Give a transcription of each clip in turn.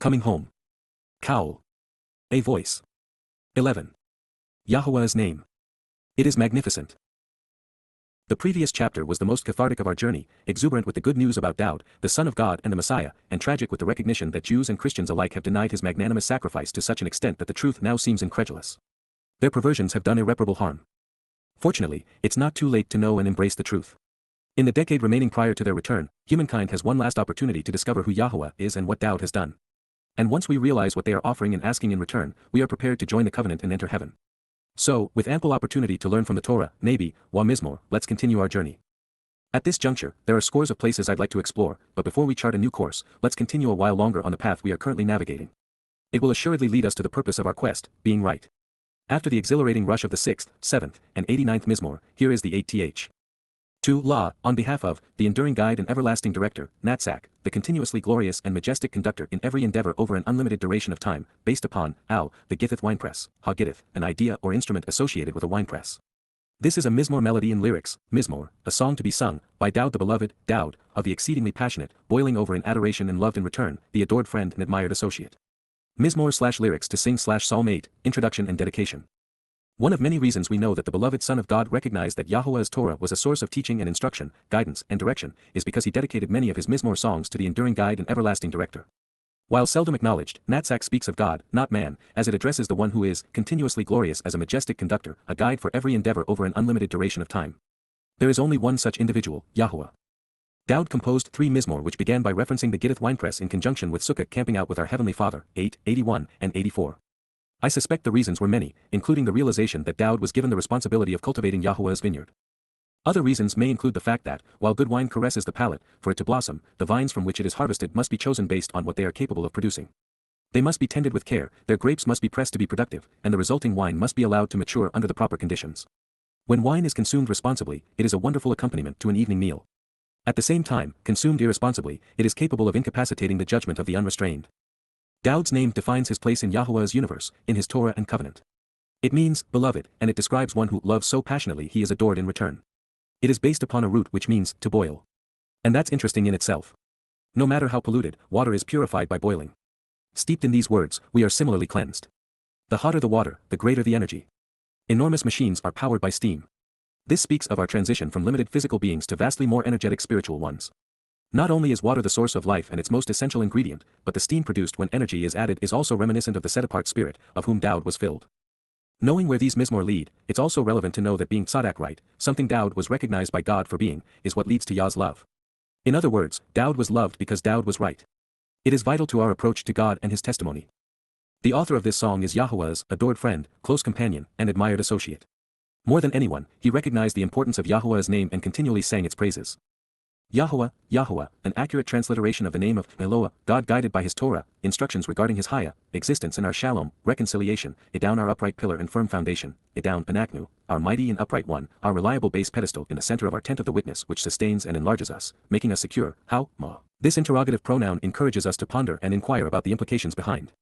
Coming home. Qowl. A voice. 11. Yahowah's name. It is magnificent. The previous chapter was the most cathartic of our journey, exuberant with the good news about Dowd, the Son of God and the Messiah, and tragic with the recognition that Jews and Christians alike have denied his magnanimous sacrifice to such an extent that the truth now seems incredulous. Their perversions have done irreparable harm. Fortunately, it's not too late to know and embrace the truth. In the decade remaining prior to their return, humankind has one last opportunity to discover who Yahowah is and what Dowd has done. And once we realize what they are offering and asking in return, we are prepared to join the covenant and enter heaven. So, with ample opportunity to learn from the Torah, Nabi, Wa Mizmor, let's continue our journey. At this juncture, there are scores of places I'd like to explore, but before we chart a new course, let's continue a while longer on the path we are currently navigating. It will assuredly lead us to the purpose of our quest, being right. After the exhilarating rush of the 6th, 7th, and 89th Mizmor, here is the 8th. To La, on behalf of, the enduring guide and everlasting director, Natsak, the continuously glorious and majestic conductor in every endeavor over an unlimited duration of time, based upon, Al, the Githith winepress, Ha Githith, an idea or instrument associated with a winepress. This is a Mizmor melody in lyrics, Mizmor, a song to be sung, by Dowd the beloved, Dowd, of the exceedingly passionate, boiling over in adoration and loved in return, the adored friend and admired associate. Mizmor/lyrics to sing/Psalm 8, introduction and dedication. One of many reasons we know that the beloved Son of God recognized that Yahowah's Torah was a source of teaching and instruction, guidance and direction, is because he dedicated many of his Mizmor songs to the enduring guide and everlasting director. While seldom acknowledged, Natsak speaks of God, not man, as it addresses the one who is, continuously glorious as a majestic conductor, a guide for every endeavor over an unlimited duration of time. There is only one such individual, Yahowah. Dowd composed 3 Mizmor which began by referencing the Githith winepress in conjunction with Sukkah camping out with our Heavenly Father, 8, 81, and 84. I suspect the reasons were many, including the realization that Dowd was given the responsibility of cultivating Yahowah's vineyard. Other reasons may include the fact that, while good wine caresses the palate, for it to blossom, the vines from which it is harvested must be chosen based on what they are capable of producing. They must be tended with care, their grapes must be pressed to be productive, and the resulting wine must be allowed to mature under the proper conditions. When wine is consumed responsibly, it is a wonderful accompaniment to an evening meal. At the same time, consumed irresponsibly, it is capable of incapacitating the judgment of the unrestrained. Dowd's name defines his place in Yahowah's universe, in his Torah and covenant. It means, beloved, and it describes one who loves so passionately he is adored in return. It is based upon a root which means, to boil. And that's interesting in itself. No matter how polluted, water is purified by boiling. Steeped in these words, we are similarly cleansed. The hotter the water, the greater the energy. Enormous machines are powered by steam. This speaks of our transition from limited physical beings to vastly more energetic spiritual ones. Not only is water the source of life and its most essential ingredient, but the steam produced when energy is added is also reminiscent of the set-apart spirit, of whom Dowd was filled. Knowing where these Mizmor lead, it's also relevant to know that being Tzadak right, something Dowd was recognized by God for being, is what leads to Yah's love. In other words, Dowd was loved because Dowd was right. It is vital to our approach to God and his testimony. The author of this song is Yahowah's adored friend, close companion, and admired associate. More than anyone, he recognized the importance of Yahowah's name and continually sang its praises. Yahowah, Yahowah, an accurate transliteration of the name of Eloah, God guided by his Torah, instructions regarding his Hayah, existence and our Shalom, reconciliation, Idown our upright pillar and firm foundation, Idown Panaknu, our mighty and upright one, our reliable base pedestal in the center of our tent of the witness which sustains and enlarges us, making us secure, how, ma. This interrogative pronoun encourages us to ponder and inquire about the implications behind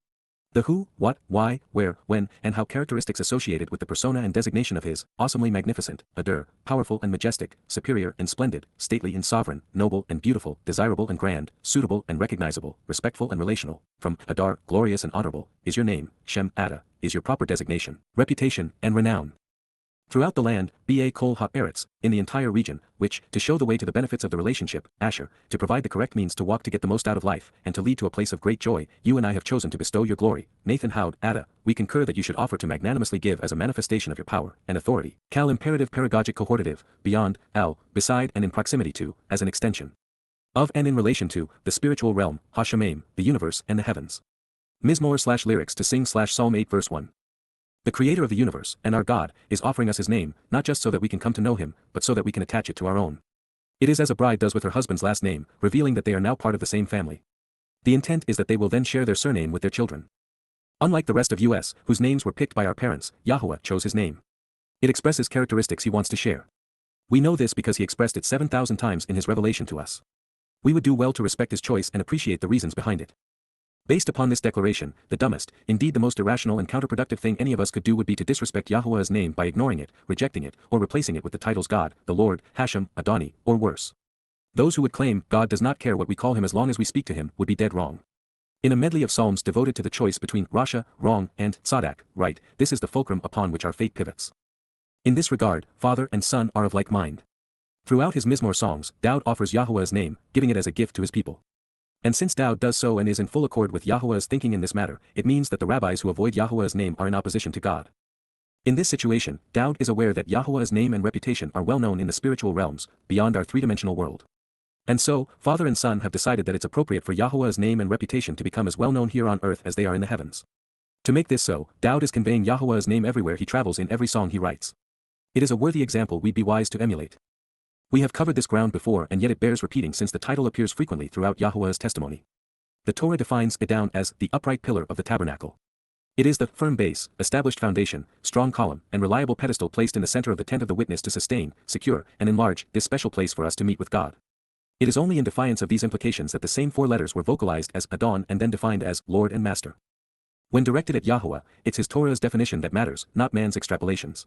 the who, what, why, where, when, and how characteristics associated with the persona and designation of his, awesomely magnificent, adur, powerful and majestic, superior and splendid, stately and sovereign, noble and beautiful, desirable and grand, suitable and recognizable, respectful and relational, from Adar, glorious and honorable, is your name, Shem Ada, is your proper designation, reputation, and renown. Throughout the land, Ba Kol Ha-Eretz, in the entire region, which, to show the way to the benefits of the relationship, Asher, to provide the correct means to walk to get the most out of life, and to lead to a place of great joy, you and I have chosen to bestow your glory, Nathan Howd, Ada, we concur that you should offer to magnanimously give as a manifestation of your power, and authority, Cal imperative pedagogic cohortative, beyond, Al, beside and in proximity to, as an extension of and in relation to, the spiritual realm, Ha-Shemaim, the universe and the heavens. Mizmor/lyrics to sing/Psalm 8 verse 1. The Creator of the universe, and our God, is offering us his name, not just so that we can come to know him, but so that we can attach it to our own. It is as a bride does with her husband's last name, revealing that they are now part of the same family. The intent is that they will then share their surname with their children. Unlike the rest of us, whose names were picked by our parents, Yahowah chose his name. It expresses characteristics he wants to share. We know this because he expressed it 7,000 times in his revelation to us. We would do well to respect his choice and appreciate the reasons behind it. Based upon this declaration, the dumbest, indeed the most irrational and counterproductive thing any of us could do would be to disrespect Yahowah's name by ignoring it, rejecting it, or replacing it with the titles God, the Lord, Hashem, Adoni, or worse. Those who would claim God does not care what we call him as long as we speak to him would be dead wrong. In a medley of psalms devoted to the choice between Rasha, wrong, and Tzadak, right, this is the fulcrum upon which our fate pivots. In this regard, father and son are of like mind. Throughout his Mizmor songs, Daud offers Yahuwah's name, giving it as a gift to his people. And since Daud does so and is in full accord with Yahuwah's thinking in this matter, it means that the rabbis who avoid Yahuwah's name are in opposition to God. In this situation, Daud is aware that Yahuwah's name and reputation are well known in the spiritual realms, beyond our three-dimensional world. And so, father and son have decided that it's appropriate for Yahuwah's name and reputation to become as well known here on earth as they are in the heavens. To make this so, Daud is conveying Yahuwah's name everywhere he travels in every song he writes. It is a worthy example we'd be wise to emulate. We have covered this ground before and yet it bears repeating since the title appears frequently throughout Yahuwah's testimony. The Torah defines it down as the upright pillar of the tabernacle. It is the firm base, established foundation, strong column, and reliable pedestal placed in the center of the tent of the witness to sustain, secure, and enlarge this special place for us to meet with God. It is only in defiance of these implications that the same four letters were vocalized as Adon and then defined as Lord and Master. When directed at Yahuwah, it's his Torah's definition that matters, not man's extrapolations.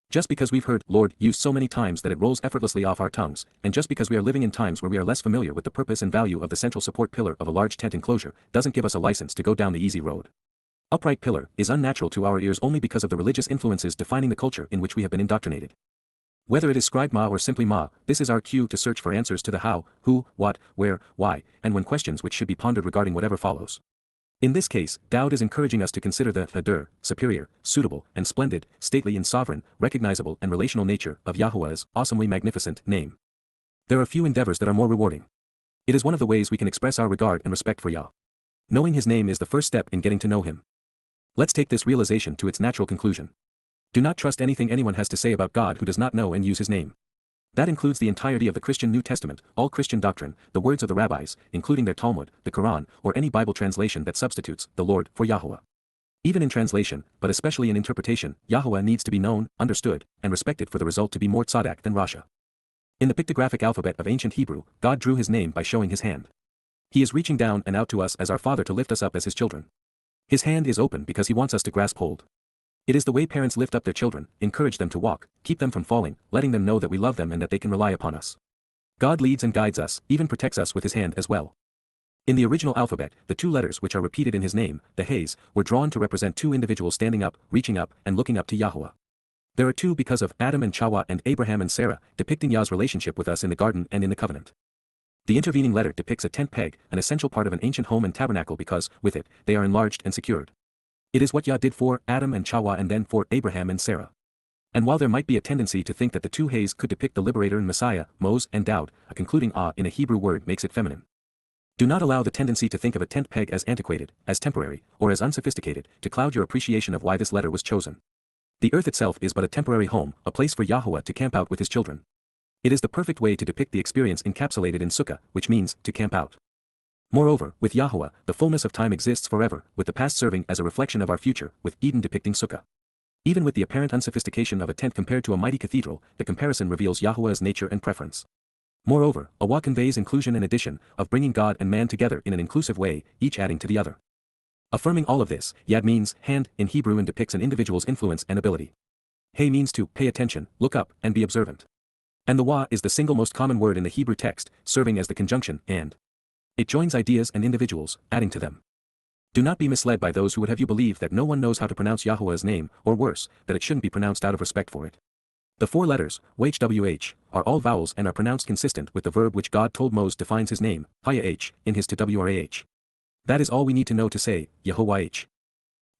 Just because we've heard Lord used so many times that it rolls effortlessly off our tongues, and just because we are living in times where we are less familiar with the purpose and value of the central support pillar of a large tent enclosure, doesn't give us a license to go down the easy road. Upright pillar is unnatural to our ears only because of the religious influences defining the culture in which we have been indoctrinated. Whether it is scribed ma or simply ma, this is our cue to search for answers to the how, who, what, where, why, and when questions which should be pondered regarding whatever follows. In this case, Daud is encouraging us to consider the hadur, superior, suitable, and splendid, stately and sovereign, recognizable and relational nature of Yahuwah's awesomely magnificent name. There are few endeavors that are more rewarding. It is one of the ways we can express our regard and respect for Yah. Knowing his name is the first step in getting to know him. Let's take this realization to its natural conclusion. Do not trust anything anyone has to say about God who does not know and use his name. That includes the entirety of the Christian New Testament, all Christian doctrine, the words of the rabbis, including their Talmud, the Quran, or any Bible translation that substitutes the Lord for Yahuwah. Even in translation, but especially in interpretation, Yahuwah needs to be known, understood, and respected for the result to be more tzadak than Rasha. In the pictographic alphabet of ancient Hebrew, God drew his name by showing his hand. He is reaching down and out to us as our Father to lift us up as his children. His hand is open because he wants us to grasp hold. It is the way parents lift up their children, encourage them to walk, keep them from falling, letting them know that we love them and that they can rely upon us. God leads and guides us, even protects us with his hand as well. In the original alphabet, the two letters which are repeated in his name, the Hays, were drawn to represent two individuals standing up, reaching up, and looking up to Yahuwah. There are two because of Adam and Chawah and Abraham and Sarah, depicting Yah's relationship with us in the garden and in the covenant. The intervening letter depicts a tent peg, an essential part of an ancient home and tabernacle because, with it, they are enlarged and secured. It is what Yah did for Adam and Chawah and then for Abraham and Sarah. And while there might be a tendency to think that the two Hays could depict the liberator and Messiah, Moses and Daud, a concluding in a Hebrew word makes it feminine. Do not allow the tendency to think of a tent peg as antiquated, as temporary, or as unsophisticated, to cloud your appreciation of why this letter was chosen. The earth itself is but a temporary home, a place for Yahuwah to camp out with his children. It is the perfect way to depict the experience encapsulated in Sukkah, which means, to camp out. Moreover, with Yahuwah, the fullness of time exists forever, with the past serving as a reflection of our future, with Eden depicting Sukkah. Even with the apparent unsophistication of a tent compared to a mighty cathedral, the comparison reveals Yahuwah's nature and preference. Moreover, YAHOWAH conveys inclusion and addition, of bringing God and man together in an inclusive way, each adding to the other. Affirming all of this, Yad means hand in Hebrew and depicts an individual's influence and ability. Hey means to pay attention, look up, and be observant. And the Wah is the single most common word in the Hebrew text, serving as the conjunction and. It joins ideas and individuals, adding to them. Do not be misled by those who would have you believe that no one knows how to pronounce Yahuwah's name, or worse, that it shouldn't be pronounced out of respect for it. The four letters, YHWH, are all vowels and are pronounced consistent with the verb which God told Moses defines his name, YAH, in his TWRAH. That is all we need to know to say, YAHOWAH.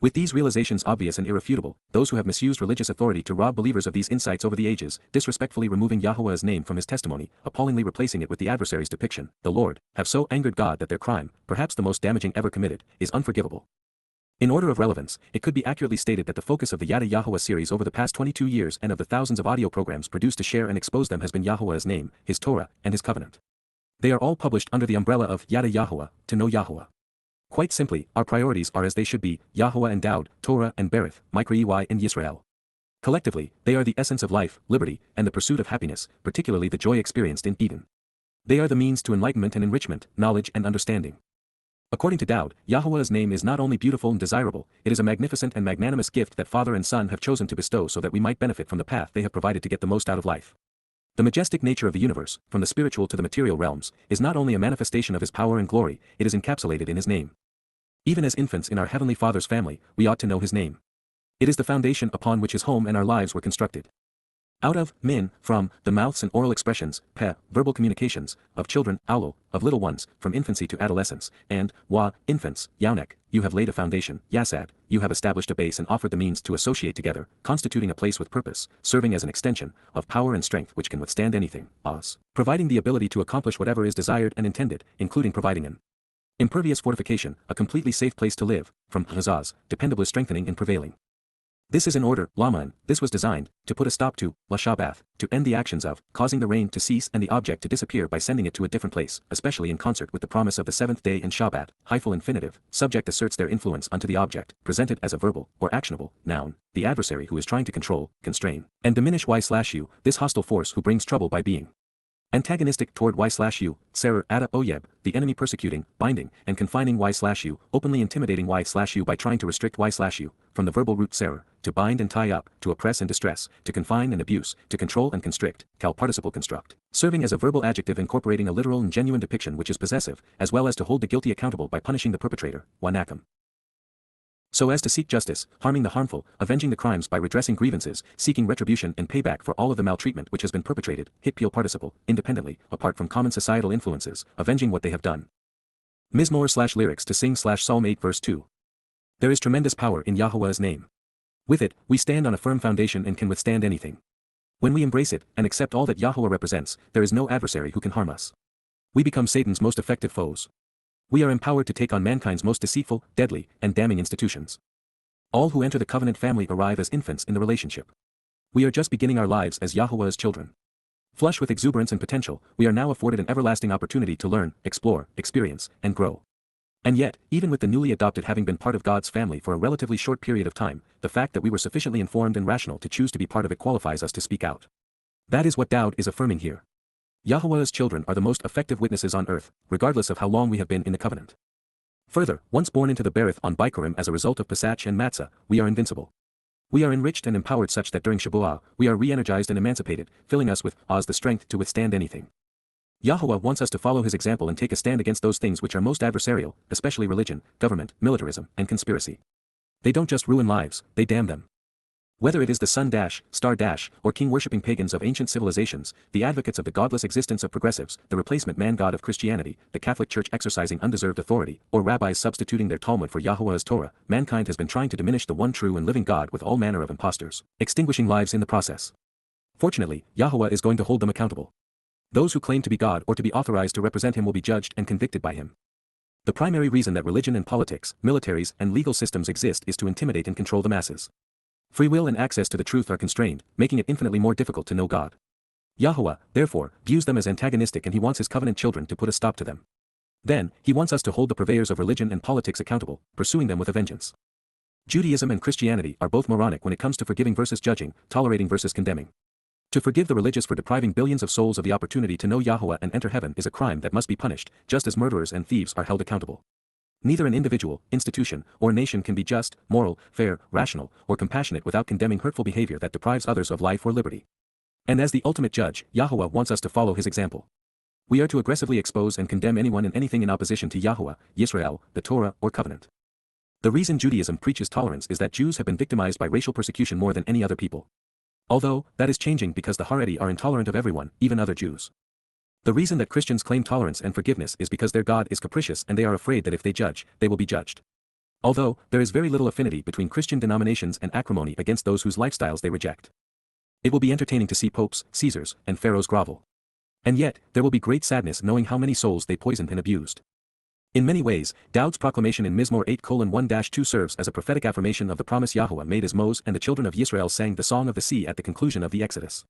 With these realizations obvious and irrefutable, those who have misused religious authority to rob believers of these insights over the ages, disrespectfully removing Yahuwah's name from his testimony, appallingly replacing it with the adversary's depiction, the Lord, have so angered God that their crime, perhaps the most damaging ever committed, is unforgivable. In order of relevance, it could be accurately stated that the focus of the Yada Yahowah series over the past 22 years and of the thousands of audio programs produced to share and expose them has been Yahuwah's name, his Torah, and his covenant. They are all published under the umbrella of Yada Yahowah, to know Yahuwah. Quite simply, our priorities are as they should be, Yahuwah and Daud, Torah and Berith, Micra and Yisrael. Collectively, they are the essence of life, liberty, and the pursuit of happiness, particularly the joy experienced in Eden. They are the means to enlightenment and enrichment, knowledge and understanding. According to Daud, Yahuwah's name is not only beautiful and desirable, it is a magnificent and magnanimous gift that father and son have chosen to bestow so that we might benefit from the path they have provided to get the most out of life. The majestic nature of the universe, from the spiritual to the material realms, is not only a manifestation of his power and glory, it is encapsulated in his name. Even as infants in our Heavenly Father's family, we ought to know his name. It is the foundation upon which his home and our lives were constructed. Out of, from, the mouths and oral expressions, verbal communications, of children, aulo, of little ones, from infancy to adolescence, and, infants, yaunek, you have laid a foundation, yasad, you have established a base and offered the means to associate together, constituting a place with purpose, serving as an extension, of power and strength which can withstand anything, providing the ability to accomplish whatever is desired and intended, including providing an impervious fortification, a completely safe place to live, from hazaz, dependable strengthening and prevailing. This is in order, Laman, this was designed, to put a stop to, Shabat, to end the actions of, causing the rain to cease and the object to disappear by sending it to a different place, especially in concert with the promise of the seventh day in Shabat, hyphal infinitive, subject asserts their influence unto the object, presented as a verbal, or actionable, noun, the adversary who is trying to control, constrain, and diminish y/u, this hostile force who brings trouble by being antagonistic toward y/u, serer ada oyeb, the enemy persecuting, binding, and confining y/u, openly intimidating y/u by trying to restrict y/u, from the verbal root serer, to bind and tie up, to oppress and distress, to confine and abuse, to control and constrict, Qowl participle construct, serving as a verbal adjective incorporating a literal and genuine depiction which is possessive, as well as to hold the guilty accountable by punishing the perpetrator, wanakam. So as to seek justice, harming the harmful, avenging the crimes by redressing grievances, seeking retribution and payback for all of the maltreatment which has been perpetrated, Qowl participle, independently, apart from common societal influences, avenging what they have done. Mizmor/lyrics to sing Psalm 8 verse 2. There is tremendous power in Yahowah's name. With it, we stand on a firm foundation and can withstand anything. When we embrace it, and accept all that Yahowah represents, there is no adversary who can harm us. We become Satan's most effective foes. We are empowered to take on mankind's most deceitful, deadly, and damning institutions. All who enter the covenant family arrive as infants in the relationship. We are just beginning our lives as Yahowah's children. Flush with exuberance and potential, we are now afforded an everlasting opportunity to learn, explore, experience, and grow. And yet, even with the newly adopted having been part of God's family for a relatively short period of time, the fact that we were sufficiently informed and rational to choose to be part of it qualifies us to speak out. That is what Dowd is affirming here. Yahowah's children are the most effective witnesses on earth, regardless of how long we have been in the covenant. Further, once born into the Berith on Bikurim as a result of Pesach and Matzah, we are invincible. We are enriched and empowered such that during Shabuah, we are re-energized and emancipated, filling us with the strength to withstand anything. Yahowah wants us to follow his example and take a stand against those things which are most adversarial, especially religion, government, militarism, and conspiracy. They don't just ruin lives, they damn them. Whether it is the sun dash, star dash, or king-worshipping pagans of ancient civilizations, the advocates of the godless existence of progressives, the replacement man-god of Christianity, the Catholic Church exercising undeserved authority, or rabbis substituting their Talmud for Yahowah's Torah, mankind has been trying to diminish the one true and living God with all manner of impostors, extinguishing lives in the process. Fortunately, Yahowah is going to hold them accountable. Those who claim to be God or to be authorized to represent him will be judged and convicted by him. The primary reason that religion and politics, militaries, and legal systems exist is to intimidate and control the masses. Free will and access to the truth are constrained, making it infinitely more difficult to know God. Yahowah, therefore, views them as antagonistic and he wants his covenant children to put a stop to them. Then, he wants us to hold the purveyors of religion and politics accountable, pursuing them with a vengeance. Judaism and Christianity are both moronic when it comes to forgiving versus judging, tolerating versus condemning. To forgive the religious for depriving billions of souls of the opportunity to know Yahowah and enter heaven is a crime that must be punished, just as murderers and thieves are held accountable. Neither an individual, institution, or nation can be just, moral, fair, rational, or compassionate without condemning hurtful behavior that deprives others of life or liberty. And as the ultimate judge, Yahowah wants us to follow his example. We are to aggressively expose and condemn anyone and anything in opposition to Yahowah, Yisrael, the Torah, or covenant. The reason Judaism preaches tolerance is that Jews have been victimized by racial persecution more than any other people. Although, that is changing because the Haredi are intolerant of everyone, even other Jews. The reason that Christians claim tolerance and forgiveness is because their God is capricious and they are afraid that if they judge, they will be judged. Although, there is very little affinity between Christian denominations and acrimony against those whose lifestyles they reject. It will be entertaining to see popes, Caesars, and pharaohs grovel. And yet, there will be great sadness knowing how many souls they poisoned and abused. In many ways, Dowd's proclamation in Mizmor 8:1-2 serves as a prophetic affirmation of the promise Yahowah made as Moses and the children of Yisrael sang the Song of the Sea at the conclusion of the Exodus.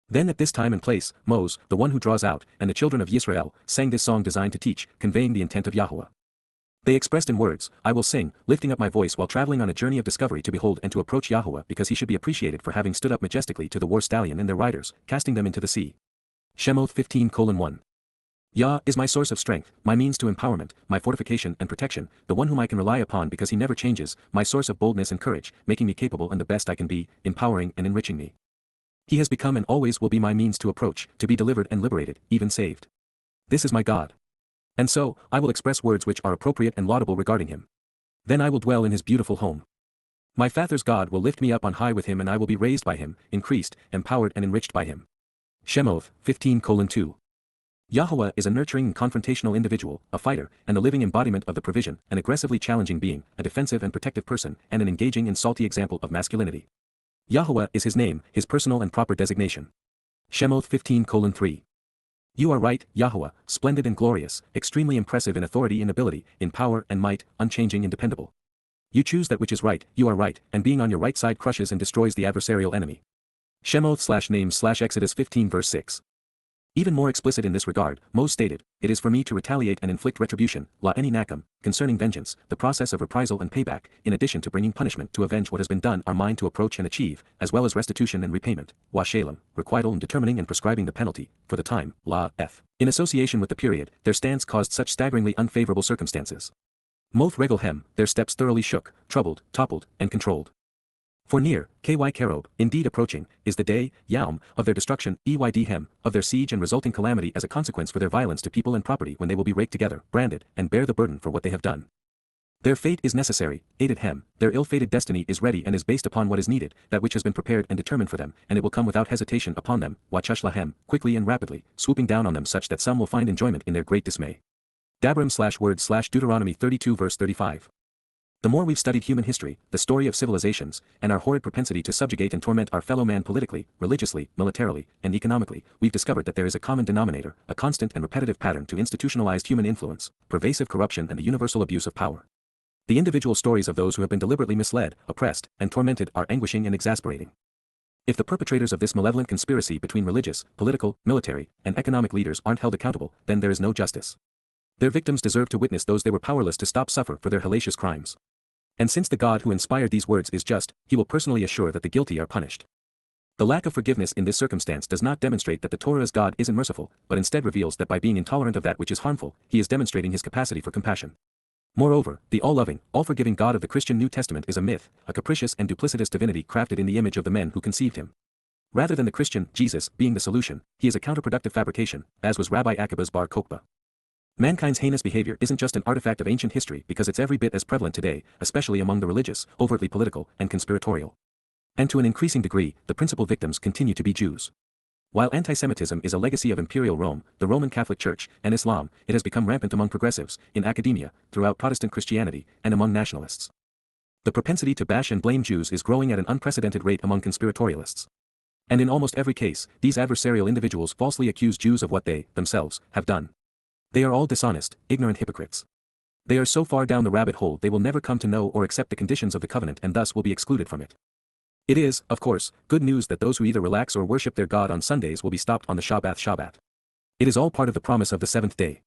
Then at this time and place, Moses, the one who draws out, and the children of Yisrael, sang this song designed to teach, conveying the intent of Yahowah. They expressed in words, I will sing, lifting up my voice while traveling on a journey of discovery to behold and to approach Yahowah because he should be appreciated for having stood up majestically to the war stallion and their riders, casting them into the sea. Shemoth 15:1. Yah is my source of strength, my means to empowerment, my fortification and protection, the one whom I can rely upon because he never changes, my source of boldness and courage, making me capable and the best I can be, empowering and enriching me. He has become and always will be my means to approach, to be delivered and liberated, even saved. This is my God. And so, I will express words which are appropriate and laudable regarding him. Then I will dwell in his beautiful home. My father's God will lift me up on high with him, and I will be raised by him, increased, empowered and enriched by him. Shemoth 15:2. Yahowah is a nurturing and confrontational individual, a fighter, and the living embodiment of the provision, an aggressively challenging being, a defensive and protective person, and an engaging and salty example of masculinity. Yahowah is his name, his personal and proper designation. Shemoth 15:3. You are right, Yahowah, splendid and glorious, extremely impressive in authority and ability, in power and might, unchanging and dependable. You choose that which is right, you are right, and being on your right side crushes and destroys the adversarial enemy. Shemoth/names/Exodus 15:6. Even more explicit in this regard, Moses stated, "It is for me to retaliate and inflict retribution, la eni nakam, concerning vengeance, the process of reprisal and payback, in addition to bringing punishment to avenge what has been done are mine to approach and achieve, as well as restitution and repayment, wa shalem, requital and determining and prescribing the penalty, for the time, la f." In association with the period, their stance caused such staggeringly unfavorable circumstances. Moth regel hem, their steps thoroughly shook, troubled, toppled, and controlled. For near, ky kerob, indeed approaching, is the day, yaum, of their destruction, eyd hem, of their siege and resulting calamity as a consequence for their violence to people and property, when they will be raked together, branded, and bear the burden for what they have done. Their fate is necessary, aided hem, their ill-fated destiny is ready and is based upon what is needed, that which has been prepared and determined for them, and it will come without hesitation upon them, wachush lahem, quickly and rapidly, swooping down on them such that some will find enjoyment in their great dismay. Dabram/word/Deuteronomy 32:35. The more we've studied human history, the story of civilizations, and our horrid propensity to subjugate and torment our fellow man politically, religiously, militarily, and economically, we've discovered that there is a common denominator, a constant and repetitive pattern to institutionalized human influence, pervasive corruption and the universal abuse of power. The individual stories of those who have been deliberately misled, oppressed, and tormented are anguishing and exasperating. If the perpetrators of this malevolent conspiracy between religious, political, military, and economic leaders aren't held accountable, then there is no justice. Their victims deserve to witness those they were powerless to stop suffer for their hellacious crimes. And since the God who inspired these words is just, he will personally assure that the guilty are punished. The lack of forgiveness in this circumstance does not demonstrate that the Torah's God isn't merciful, but instead reveals that by being intolerant of that which is harmful, he is demonstrating his capacity for compassion. Moreover, the all-loving, all-forgiving God of the Christian New Testament is a myth, a capricious and duplicitous divinity crafted in the image of the men who conceived him. Rather than the Christian, Jesus, being the solution, he is a counterproductive fabrication, as was Rabbi Akiba's Bar Kokhba. Mankind's heinous behavior isn't just an artifact of ancient history because it's every bit as prevalent today, especially among the religious, overtly political, and conspiratorial. And to an increasing degree, the principal victims continue to be Jews. While anti-Semitism is a legacy of Imperial Rome, the Roman Catholic Church, and Islam, it has become rampant among progressives, in academia, throughout Protestant Christianity, and among nationalists. The propensity to bash and blame Jews is growing at an unprecedented rate among conspiratorialists. And in almost every case, these adversarial individuals falsely accuse Jews of what they, themselves, have done. They are all dishonest, ignorant hypocrites. They are so far down the rabbit hole they will never come to know or accept the conditions of the covenant and thus will be excluded from it. It is, of course, good news that those who either relax or worship their God on Sundays will be stopped on the Shabat. It is all part of the promise of the seventh day.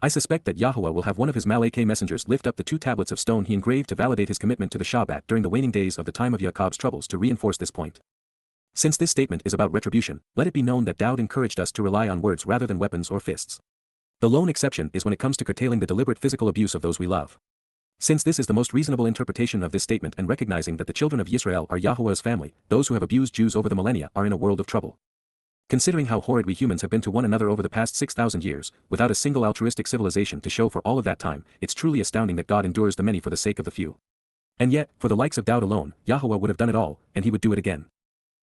I suspect that Yahowah will have one of his Malachi messengers lift up the 2 tablets of stone he engraved to validate his commitment to the Shabat during the waning days of the time of Jacob's troubles to reinforce this point. Since this statement is about retribution, let it be known that Dowd encouraged us to rely on words rather than weapons or fists. The lone exception is when it comes to curtailing the deliberate physical abuse of those we love. Since this is the most reasonable interpretation of this statement and recognizing that the children of Israel are Yahowah's family, those who have abused Jews over the millennia are in a world of trouble. Considering how horrid we humans have been to one another over the past 6,000 years, without a single altruistic civilization to show for all of that time, it's truly astounding that God endures the many for the sake of the few. And yet, for the likes of Dowd alone, Yahowah would have done it all, and he would do it again.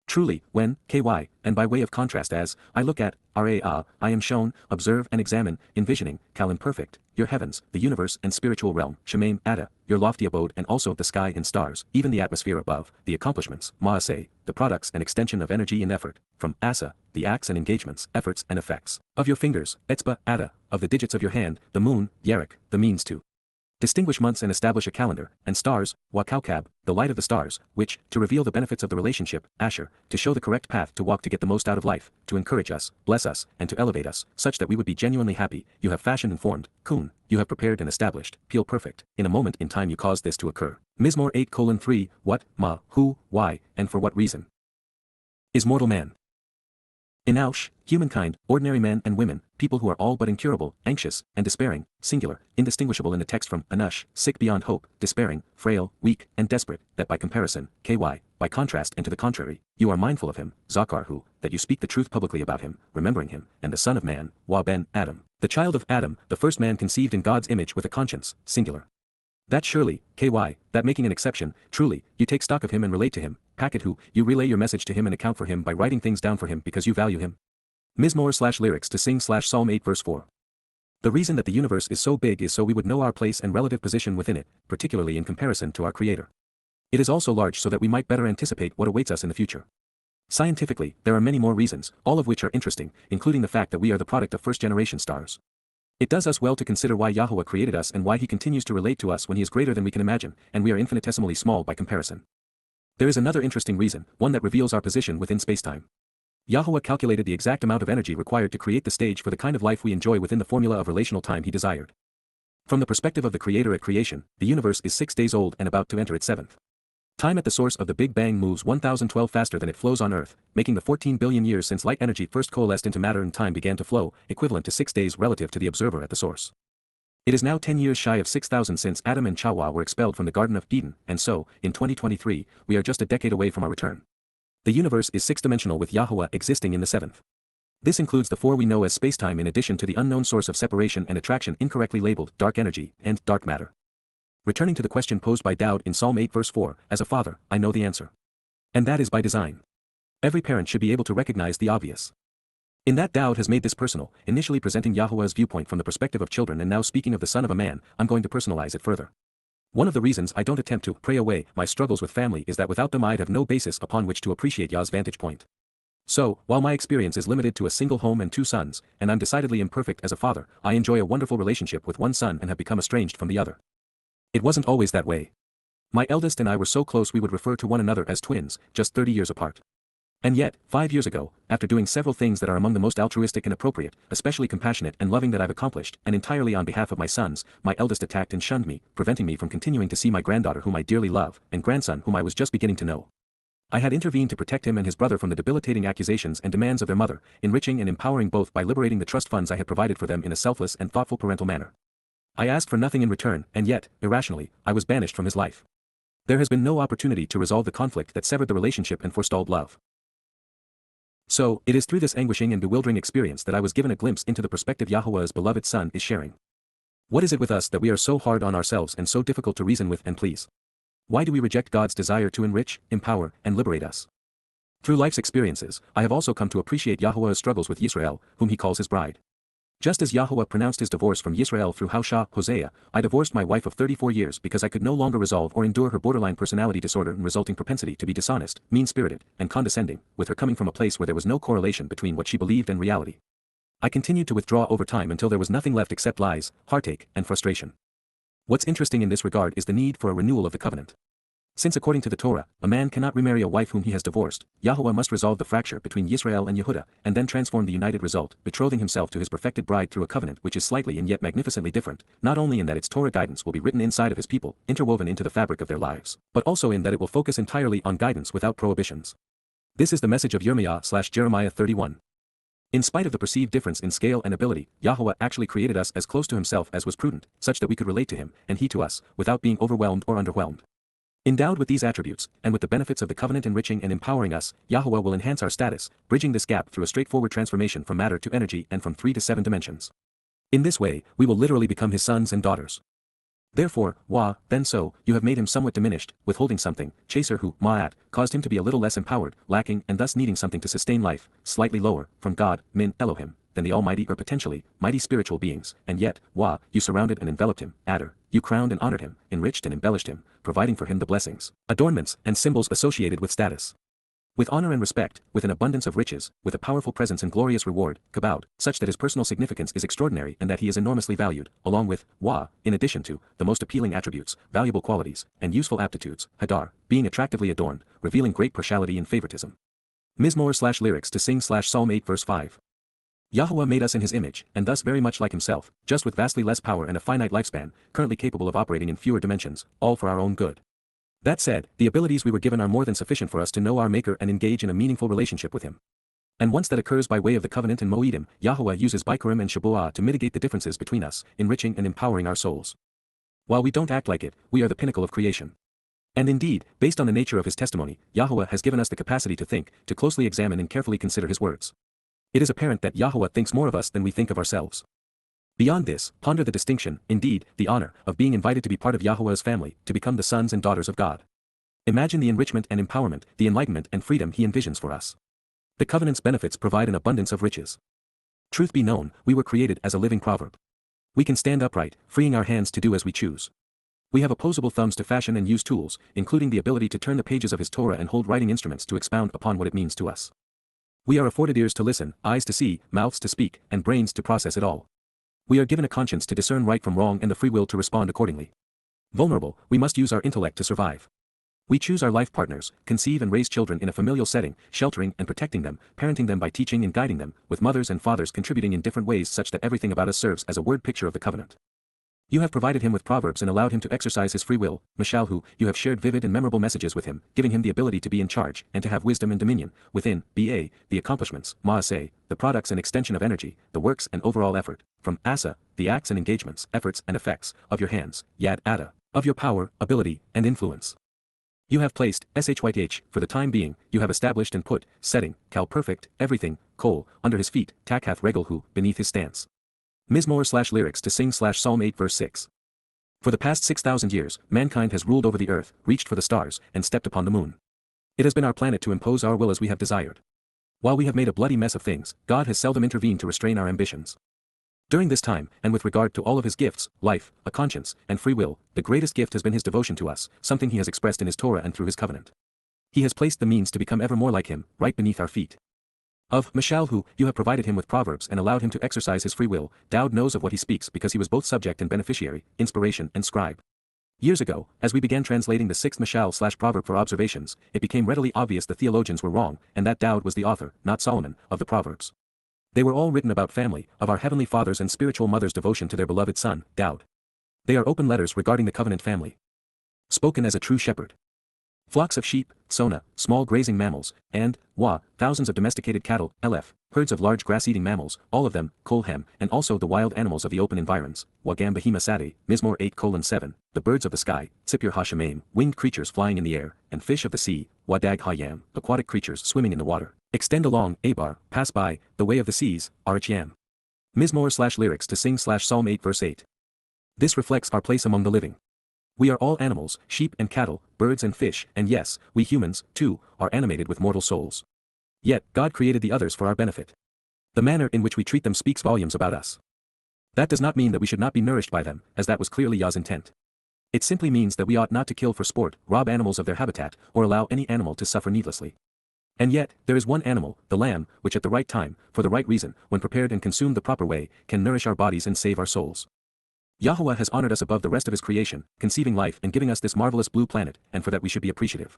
Truly, when, ky, and by way of contrast as, I look at, I am shown, observe and examine, envisioning, kal imperfect, your heavens, the universe and spiritual realm, shemaim, ada, your lofty abode and also the sky and stars, even the atmosphere above, the accomplishments, ma'aseh, the products and extension of energy and effort, from asa, the acts and engagements, efforts and effects, of your fingers, etzba, ada, of the digits of your hand, the moon, yerek, the means to distinguish months and establish a calendar, and stars, wakaukab, the light of the stars, which, to reveal the benefits of the relationship, asher, to show the correct path to walk to get the most out of life, to encourage us, bless us, and to elevate us, such that we would be genuinely happy, you have fashioned and formed, kun, you have prepared and established, peel perfect, in a moment in time you caused this to occur. Mizmor 8:3, what, ma, who, why, and for what reason is mortal man? Inaush, humankind, ordinary men and women, people who are all but incurable, anxious, and despairing, singular, indistinguishable in the text from anush, sick beyond hope, despairing, frail, weak, and desperate, that by comparison, ky, by contrast and to the contrary, you are mindful of him, zakar who, that you speak the truth publicly about him, remembering him, and the son of man, wa ben, Adam, the child of Adam, the first man conceived in God's image with a conscience, singular. That surely, that making an exception, truly, you take stock of him and relate to him, packet who, you relay your message to him and account for him by writing things down for him because you value him. Mizmor/lyrics to sing Psalm 8 verse 4. The reason that the universe is so big is so we would know our place and relative position within it, particularly in comparison to our Creator. It is also large so that we might better anticipate what awaits us in the future. Scientifically, there are many more reasons, all of which are interesting, including the fact that we are the product of first-generation stars. It does us well to consider why Yahowah created us and why he continues to relate to us when he is greater than we can imagine, and we are infinitesimally small by comparison. There is another interesting reason, one that reveals our position within spacetime. Yahowah calculated the exact amount of energy required to create the stage for the kind of life we enjoy within the formula of relational time he desired. From the perspective of the Creator at creation, the universe is 6 days old and about to enter its 7th. Time at the source of the Big Bang moves 1012 faster than it flows on Earth, making the 14 billion years since light energy first coalesced into matter and time began to flow, equivalent to 6 days relative to the observer at the source. It is now 10 years shy of 6,000 since Adam and Chawah were expelled from the Garden of Eden, and so, in 2023, we are just a decade away from our return. The universe is 6-dimensional with Yahowah existing in the 7th. This includes the 4 we know as spacetime in addition to the unknown source of separation and attraction incorrectly labeled dark energy and dark matter. Returning to the question posed by Dowd in Psalm 8 verse 4, as a father, I know the answer. And that is by design. Every parent should be able to recognize the obvious. In that Dowd has made this personal, initially presenting Yahowah's viewpoint from the perspective of children and now speaking of the son of a man, I'm going to personalize it further. One of the reasons I don't attempt to pray away my struggles with family is that without them I'd have no basis upon which to appreciate Yah's vantage point. So, while my experience is limited to a single home and 2 sons, and I'm decidedly imperfect as a father, I enjoy a wonderful relationship with one son and have become estranged from the other. It wasn't always that way. My eldest and I were so close we would refer to one another as twins, just 30 years apart. And yet, 5 years ago, after doing several things that are among the most altruistic and appropriate, especially compassionate and loving that I've accomplished, and entirely on behalf of my sons, my eldest attacked and shunned me, preventing me from continuing to see my granddaughter whom I dearly love, and grandson whom I was just beginning to know. I had intervened to protect him and his brother from the debilitating accusations and demands of their mother, enriching and empowering both by liberating the trust funds I had provided for them in a selfless and thoughtful parental manner. I asked for nothing in return, and yet, irrationally, I was banished from his life. There has been no opportunity to resolve the conflict that severed the relationship and forestalled love. So, it is through this anguishing and bewildering experience that I was given a glimpse into the perspective Yahowah's beloved Son is sharing. What is it with us that we are so hard on ourselves and so difficult to reason with and please? Why do we reject God's desire to enrich, empower, and liberate us? Through life's experiences, I have also come to appreciate Yahowah's struggles with Yisrael, whom he calls his bride. Just as Yahowah pronounced his divorce from Yisrael through Hosea, I divorced my wife of 34 years because I could no longer resolve or endure her borderline personality disorder and resulting propensity to be dishonest, mean-spirited, and condescending, with her coming from a place where there was no correlation between what she believed and reality. I continued to withdraw over time until there was nothing left except lies, heartache, and frustration. What's interesting in this regard is the need for a renewal of the covenant. Since according to the Torah, a man cannot remarry a wife whom he has divorced, Yahowah must resolve the fracture between Yisrael and Yehudah, and then transform the united result, betrothing himself to his perfected bride through a covenant which is slightly and yet magnificently different, not only in that its Torah guidance will be written inside of his people, interwoven into the fabric of their lives, but also in that it will focus entirely on guidance without prohibitions. This is the message of Jeremiah 31. In spite of the perceived difference in scale and ability, Yahowah actually created us as close to himself as was prudent, such that we could relate to him, and he to us, without being overwhelmed or underwhelmed. Endowed with these attributes, and with the benefits of the covenant enriching and empowering us, Yahowah will enhance our status, bridging this gap through a straightforward transformation from matter to energy and from 3 to 7 dimensions. In this way, we will literally become his sons and daughters. Therefore, then so, you have made him somewhat diminished, withholding something, chaser who, ma'at, caused him to be a little less empowered, lacking and thus needing something to sustain life, slightly lower, from God, min, Elohim, than the almighty or potentially, mighty spiritual beings, and yet, you surrounded and enveloped him, adder, you crowned and honored him, enriched and embellished him, providing for him the blessings, adornments, and symbols associated with status. With honor and respect, with an abundance of riches, with a powerful presence and glorious reward, kabod, such that his personal significance is extraordinary and that he is enormously valued, along with, in addition to, the most appealing attributes, valuable qualities, and useful aptitudes, hadar, being attractively adorned, revealing great partiality and favoritism. Mizmor/lyrics to sing Psalm 8 verse 5. Yahowah made us in his image, and thus very much like himself, just with vastly less power and a finite lifespan, currently capable of operating in fewer dimensions, all for our own good. That said, the abilities we were given are more than sufficient for us to know our Maker and engage in a meaningful relationship with him. And once that occurs by way of the covenant and Moedim, Yahowah uses Bikurim and Shabuah to mitigate the differences between us, enriching and empowering our souls. While we don't act like it, we are the pinnacle of creation. And indeed, based on the nature of his testimony, Yahowah has given us the capacity to think, to closely examine and carefully consider his words. It is apparent that Yahowah thinks more of us than we think of ourselves. Beyond this, ponder the distinction, indeed, the honor, of being invited to be part of YAHOWAH's family, to become the sons and daughters of God. Imagine the enrichment and empowerment, the enlightenment and freedom he envisions for us. The covenant's benefits provide an abundance of riches. Truth be known, we were created as a living proverb. We can stand upright, freeing our hands to do as we choose. We have opposable thumbs to fashion and use tools, including the ability to turn the pages of his Torah and hold writing instruments to expound upon what it means to us. We are afforded ears to listen, eyes to see, mouths to speak, and brains to process it all. We are given a conscience to discern right from wrong and the free will to respond accordingly. Vulnerable, we must use our intellect to survive. We choose our life partners, conceive and raise children in a familial setting, sheltering and protecting them, parenting them by teaching and guiding them, with mothers and fathers contributing in different ways such that everything about us serves as a word picture of the covenant. You have provided him with proverbs and allowed him to exercise his free will, Mashalhu, you have shared vivid and memorable messages with him, giving him the ability to be in charge, and to have wisdom and dominion, within, the accomplishments, Maaseh, the products and extension of energy, the works and overall effort, from Asa, the acts and engagements, efforts and effects, of your hands, Yada, of your power, ability, and influence. You have placed, Shyth, for the time being, you have established and put, setting, Qowl perfect, everything, Qowl, under his feet, Takhath Regelhu, beneath his stance. Mizmor/lyrics to sing/Psalm 8 verse 6. For the past 6,000 years, mankind has ruled over the earth, reached for the stars, and stepped upon the moon. It has been our planet to impose our will as we have desired. While we have made a bloody mess of things, God has seldom intervened to restrain our ambitions. During this time, and with regard to all of his gifts, life, a conscience, and free will, the greatest gift has been his devotion to us, something he has expressed in his Torah and through his covenant. He has placed the means to become ever more like him, right beneath our feet. Of Mashalhu, you have provided him with proverbs and allowed him to exercise his free will. Dowd knows of what he speaks because he was both subject and beneficiary, inspiration and scribe. Years ago, as we began translating the sixth Mashal/proverb for observations, it became readily obvious the theologians were wrong, and that Dowd was the author, not Solomon, of the proverbs. They were all written about family, of our heavenly father's and spiritual mother's devotion to their beloved son, Dowd. They are open letters regarding the covenant family. Spoken as a true shepherd. Flocks of sheep, Sona, small grazing mammals, and, Wa, thousands of domesticated cattle, Elef, herds of large grass-eating mammals, all of them, Kolhem, and also the wild animals of the open environs, Wagam Behima Sade, Mizmor 8:7, the birds of the sky, Tzipur Hashemayim, winged creatures flying in the air, and fish of the sea, Wadag Hayam, aquatic creatures swimming in the water, extend along, Abar, pass by, the way of the seas, Arichyam. Mizmor/lyrics to sing/Psalm 8 verse 8. This reflects our place among the living. We are all animals, sheep and cattle, birds and fish, and yes, we humans, too, are animated with mortal souls. Yet, God created the others for our benefit. The manner in which we treat them speaks volumes about us. That does not mean that we should not be nourished by them, as that was clearly Yah's intent. It simply means that we ought not to kill for sport, rob animals of their habitat, or allow any animal to suffer needlessly. And yet, there is one animal, the lamb, which at the right time, for the right reason, when prepared and consumed the proper way, can nourish our bodies and save our souls. YAHOWAH has honored us above the rest of his creation, conceiving life and giving us this marvelous blue planet, and for that we should be appreciative.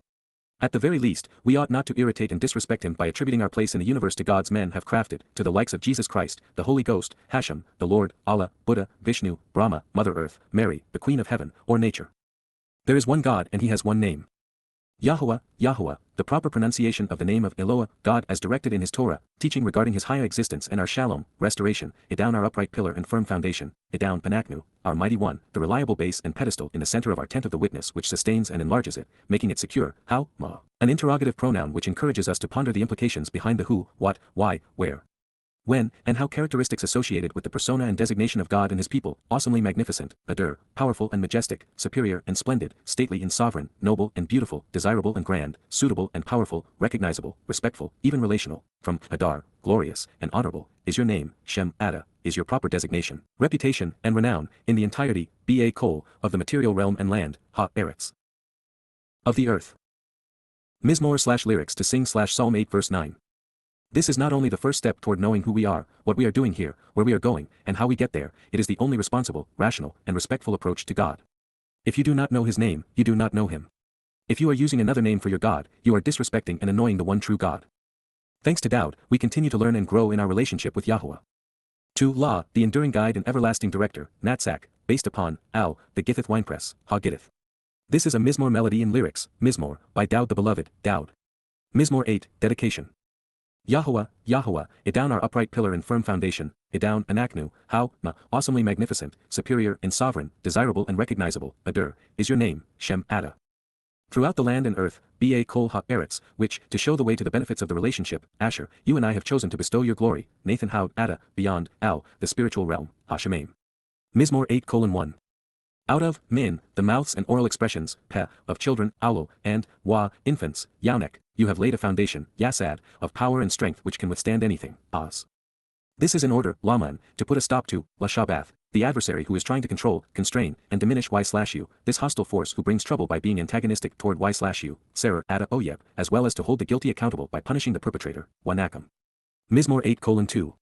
At the very least, we ought not to irritate and disrespect him by attributing our place in the universe to gods men have crafted, to the likes of Jesus Christ, the Holy Ghost, Hashem, the Lord, Allah, Buddha, Vishnu, Brahma, Mother Earth, Mary, the Queen of Heaven, or nature. There is one God and he has one name. YAHOWAH, YAHOWAH, the proper pronunciation of the name of Eloah, God as directed in his Torah, teaching regarding his higher existence and our shalom, restoration, Idown our upright pillar and firm foundation, Idown Panaknu, our mighty one, the reliable base and pedestal in the center of our tent of the witness which sustains and enlarges it, making it secure, how, ma, an interrogative pronoun which encourages us to ponder the implications behind the who, what, why, where, when, and how characteristics associated with the persona and designation of God and his people, awesomely magnificent, adur, powerful and majestic, superior and splendid, stately and sovereign, noble and beautiful, desirable and grand, suitable and powerful, recognizable, respectful, even relational, from adar, glorious, and honorable, is your name, Shem Ada, is your proper designation, reputation, and renown, in the entirety, ba Qowl, of the material realm and land, ha eretz, of the earth. Mizmor/lyrics to sing/Psalm 8 verse 9. This is not only the first step toward knowing who we are, what we are doing here, where we are going, and how we get there, it is the only responsible, rational, and respectful approach to God. If you do not know his name, you do not know him. If you are using another name for your God, you are disrespecting and annoying the one true God. Thanks to Dowd, we continue to learn and grow in our relationship with YAHOWAH. To La, the enduring guide and everlasting director, Natsak, based upon, Al, the Gittith winepress, Ha Gittith. This is a Mizmor melody in lyrics, Mizmor, by Dowd the beloved, Dowd. Mizmor 8, dedication. YAHOWAH, YAHOWAH, Idown our upright pillar and firm foundation, Idown Anaknu, how, ma, awesomely magnificent, superior and sovereign, desirable and recognizable, adur, is your name, Shem Ada. Throughout the land and earth, Qowl ha-eretz, which, to show the way to the benefits of the relationship, Asher, you and I have chosen to bestow your glory, Nathan Haud, Ada, beyond, Al, the spiritual realm, Hashemayim. Mizmor 8:1. Out of, min, the mouths and oral expressions, peh, of children, aulo, and, wa, infants, yaunek, you have laid a foundation, yasad, of power and strength which can withstand anything, oz. This is in order, laman, to put a stop to, la Shabat, the adversary who is trying to control, constrain, and diminish y/u, this hostile force who brings trouble by being antagonistic toward y/u, Sarah, Ada Oyeb, as well as to hold the guilty accountable by punishing the perpetrator, wanakam. Mizmor 8:2.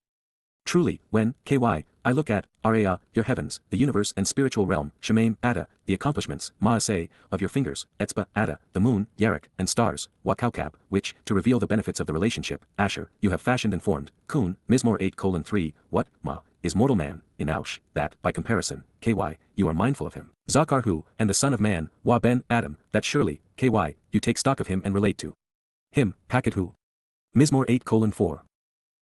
Truly, when, ky, I look at, Araya, your heavens, the universe and spiritual realm, Shemaim, Ada, the accomplishments, Maaseh, of your fingers, Etzba, Ada, the moon, Yarek, and stars, Wakaukab, which, to reveal the benefits of the relationship, Asher, you have fashioned and formed, Kun, Mizmor 8:3, what, ma, is mortal man, in Aush, that, by comparison, ky, you are mindful of him, Zakarhu, and the son of man, Wa ben Adam, that surely, ky, you take stock of him and relate to him, Pakethu. Mizmor 8:4.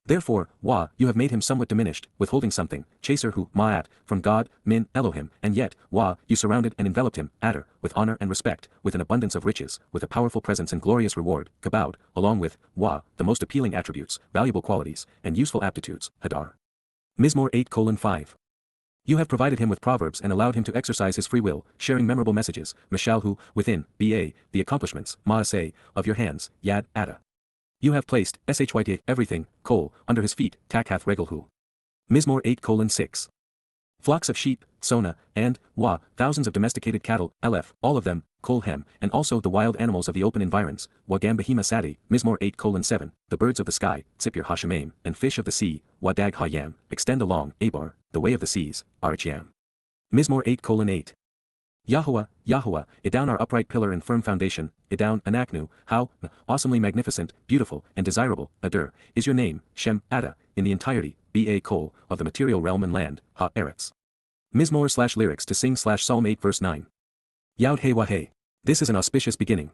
Therefore, Wa, you have made him somewhat diminished, withholding something, chaser who, ma'at, from God, min, Elohim, and yet, Wa, you surrounded and enveloped him, Adar, with honor and respect, with an abundance of riches, with a powerful presence and glorious reward, Kabod, along with, Wa, the most appealing attributes, valuable qualities, and useful aptitudes, Hadar. Mizmor 8:5. You have provided him with proverbs and allowed him to exercise his free will, sharing memorable messages, Mishal who, within, ba, the accomplishments, Maaseh, of your hands, Yad, Ada. You have placed, shyt, everything, Qowl, under his feet, Takhath Regelhu. Mizmor 8:6. Flocks of sheep, Sona, and, Wa, thousands of domesticated cattle, Aleph, all of them, Kolhem, and also the wild animals of the open environs, Wagam Behima Sadi, Mizmor 8:7, the birds of the sky, Tzipir Hashemayim, and fish of the sea, Wadag Hayam, extend along, Abar, the way of the seas, Arichyam. Mizmor 8:8. YAHOWAH, YAHOWAH, Idown our upright pillar and firm foundation, Idown, Anaknu, how, awesomely magnificent, beautiful, and desirable, Adur, is your name, Shem, Ada, in the entirety, Qowl, of the material realm and land, Ha-eretz. Mizmor/lyrics to sing/Psalm 8 verse 9. Yod Hey. This is an auspicious beginning.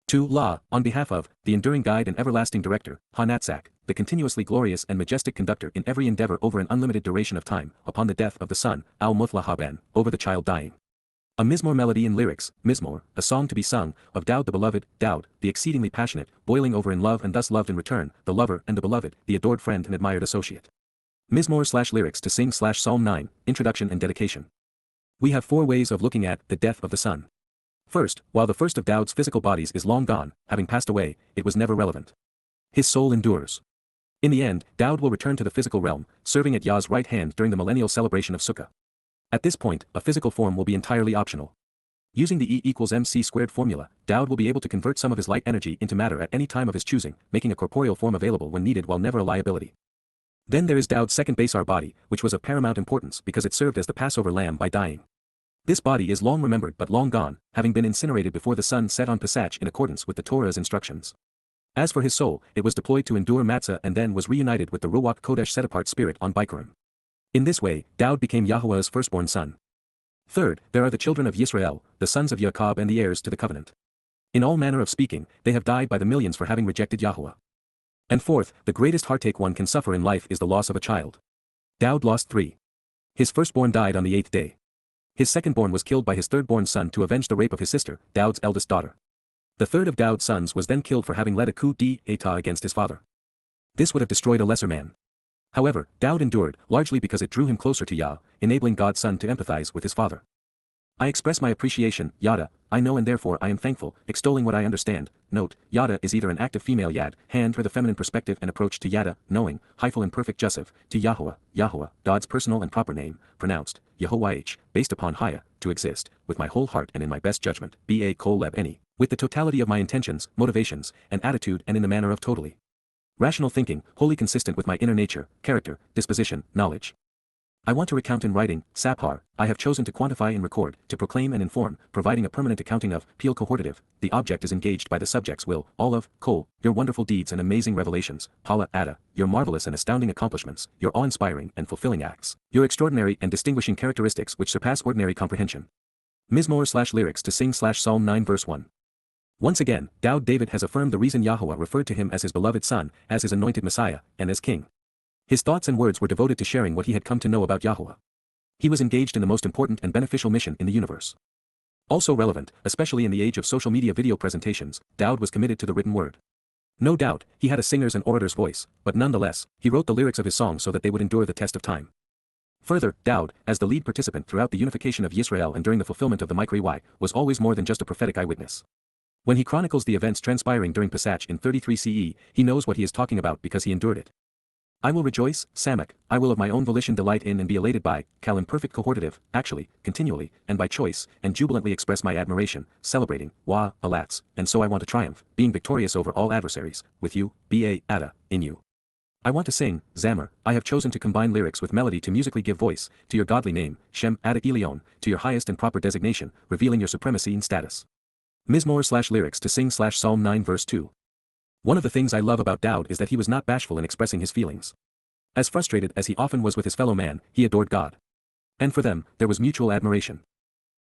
To La, on behalf of, the enduring guide and everlasting director, Ha-Natzak, the continuously glorious and majestic conductor in every endeavor over an unlimited duration of time, upon the death of the son, Al-Muthla-Haben, over the child dying. A Mizmor melody in lyrics, Mizmor, a song to be sung, of Daud the beloved, Daud, the exceedingly passionate, boiling over in love and thus loved in return, the lover and the beloved, the adored friend and admired associate. Mizmor/lyrics to sing/Psalm 9, Introduction and Dedication. We have 4 ways of looking at the death of the son. First, while the first of Daud's physical bodies is long gone, having passed away, it was never relevant. His soul endures. In the end, Daud will return to the physical realm, serving at Yah's right hand during the millennial celebration of Sukkah. At this point, a physical form will be entirely optional. Using the E=mc² formula, Daud will be able to convert some of his light energy into matter at any time of his choosing, making a corporeal form available when needed while never a liability. Then there is Daud's second Basar body, which was of paramount importance because it served as the Passover lamb by dying. This body is long remembered but long gone, having been incinerated before the sun set on Pesach in accordance with the Torah's instructions. As for his soul, it was deployed to endure Matzah and then was reunited with the Ruach Kodesh set-apart spirit on Bikurim. In this way, Daud became Yahuwah's firstborn son. Third, there are the children of Yisrael, the sons of Jacob and the heirs to the covenant. In all manner of speaking, they have died by the millions for having rejected Yahuwah. And fourth, the greatest heartache one can suffer in life is the loss of a child. Daud lost 3. His firstborn died on the 8th day. His secondborn was killed by his thirdborn son to avenge the rape of his sister, Daud's eldest daughter. The third of Daud's sons was then killed for having led a coup d'état against his father. This would have destroyed a lesser man. However, Daud endured, largely because it drew him closer to Yah, enabling God's son to empathize with his father. I express my appreciation, Yada, I know and therefore I am thankful, extolling what I understand. Note, Yada is either an active female Yad, hand for the feminine perspective and approach to Yada, knowing, hyphal and perfect Joseph, to Yahuwah, Yahuwah, God's personal and proper name, pronounced, Yehovah, based upon Haya, to exist, with my whole heart and in my best judgment, Qowl leb any, with the totality of my intentions, motivations, and attitude and in the manner of totally rational thinking, wholly consistent with my inner nature, character, disposition, knowledge. I want to recount in writing, Saphar, I have chosen to quantify and record, to proclaim and inform, providing a permanent accounting of, Peel cohortative, the object is engaged by the subject's will, all of, Qowl, your wonderful deeds and amazing revelations, Hala Ada, your marvelous and astounding accomplishments, your awe-inspiring and fulfilling acts, your extraordinary and distinguishing characteristics which surpass ordinary comprehension. Mizmor/lyrics to sing/Psalm 9 verse 1. Once again, Daud David has affirmed the reason Yahuwah referred to him as his beloved son, as his anointed Messiah, and as king. His thoughts and words were devoted to sharing what he had come to know about Yahuwah. He was engaged in the most important and beneficial mission in the universe. Also relevant, especially in the age of social media video presentations, Dowd was committed to the written word. No doubt, he had a singer's and orator's voice, but nonetheless, he wrote the lyrics of his songs so that they would endure the test of time. Further, Dowd, as the lead participant throughout the unification of Yisrael and during the fulfillment of the YYV1C, was always more than just a prophetic eyewitness. When he chronicles the events transpiring during Pesach in 33 CE, he knows what he is talking about because he endured it. I will rejoice, Samak, I will of my own volition delight in and be elated by, Qowl imperfect cohortative, actually, continually, and by choice, and jubilantly express my admiration, celebrating, Wah, alats, and so I want to triumph, being victorious over all adversaries, with you, Yada, in you. I want to sing, Zamar, I have chosen to combine lyrics with melody to musically give voice, to your godly name, Shem, Ada Elion, to your highest and proper designation, revealing your supremacy and status. Mizmor/lyrics to sing/Psalm 9 verse 2. One of the things I love about Dowd is that he was not bashful in expressing his feelings. As frustrated as he often was with his fellow man, he adored God. And for them, there was mutual admiration.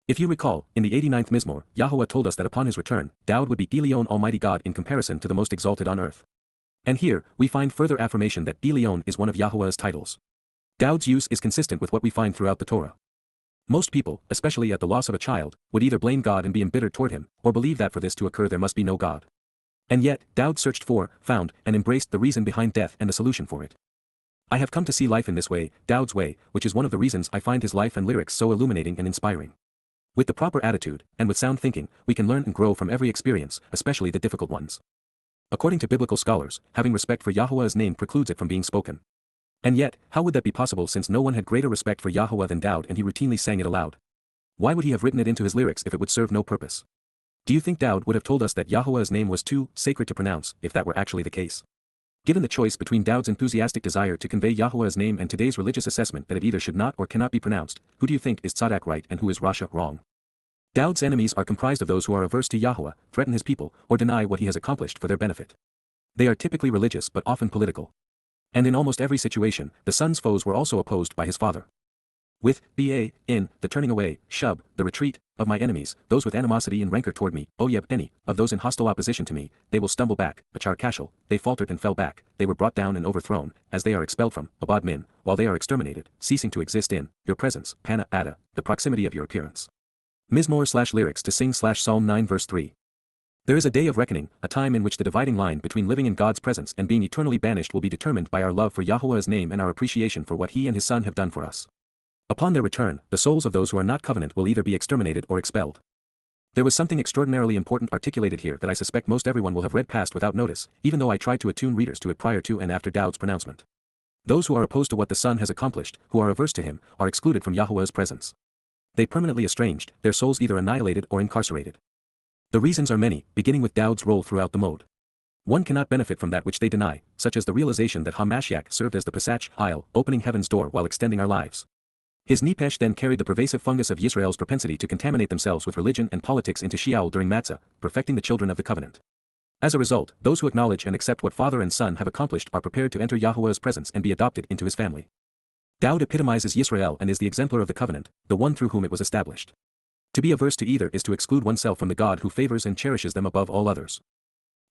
If you recall, in the 89th Mizmor, YAHOWAH told us that upon his return, Dowd would be Elion Almighty God in comparison to the most exalted on earth. And here, we find further affirmation that Elion is one of YAHOWAH's titles. Dowd's use is consistent with what we find throughout the Torah. Most people, especially at the loss of a child, would either blame God and be embittered toward him, or believe that for this to occur there must be no God. And yet, Dowd searched for, found, and embraced the reason behind death and the solution for it. I have come to see life in this way, Dowd's way, which is one of the reasons I find his life and lyrics so illuminating and inspiring. With the proper attitude, and with sound thinking, we can learn and grow from every experience, especially the difficult ones. According to biblical scholars, having respect for YAHOWAH's name precludes it from being spoken. And yet, how would that be possible since no one had greater respect for YAHOWAH than Dowd and he routinely sang it aloud? Why would he have written it into his lyrics if it would serve no purpose? Do you think Dowd would have told us that YAHOWAH's name was too sacred to pronounce, if that were actually the case? Given the choice between Dowd's enthusiastic desire to convey YAHOWAH's name and today's religious assessment that it either should not or cannot be pronounced, who do you think is Tzadak right and who is Rasha wrong? Dowd's enemies are comprised of those who are averse to YAHOWAH, threaten his people, or deny what he has accomplished for their benefit. They are typically religious but often political. And in almost every situation, the son's foes were also opposed by his father. With the turning away, shub, the retreat, of my enemies, those with animosity and rancor toward me, any, of those in hostile opposition to me, they will stumble back, achar kashal, they faltered and fell back, they were brought down and overthrown, as they are expelled from, abad min, while they are exterminated, ceasing to exist in, your presence, pana, ada, the proximity of your appearance. Mizmor/lyrics to sing/Psalm 9 verse 3. There is a day of reckoning, a time in which the dividing line between living in God's presence and being eternally banished will be determined by our love for YAHOWAH's name and our appreciation for what he and his son have done for us. Upon their return, the souls of those who are not covenant will either be exterminated or expelled. There was something extraordinarily important articulated here that I suspect most everyone will have read past without notice, even though I tried to attune readers to it prior to and after Dowd's pronouncement. Those who are opposed to what the Son has accomplished, who are averse to him, are excluded from YAHOWAH's presence. They permanently estranged, their souls either annihilated or incarcerated. The reasons are many, beginning with Dowd's role throughout the mode. One cannot benefit from that which they deny, such as the realization that HaMashiach served as the Pesach aisle, opening heaven's door while extending our lives. His Nipesh then carried the pervasive fungus of Yisrael's propensity to contaminate themselves with religion and politics into Sheol during Matzah, perfecting the children of the covenant. As a result, those who acknowledge and accept what father and son have accomplished are prepared to enter YAHOWAH's presence and be adopted into his family. Dowd epitomizes Yisrael and is the exemplar of the covenant, the one through whom it was established. To be averse to either is to exclude oneself from the God who favors and cherishes them above all others.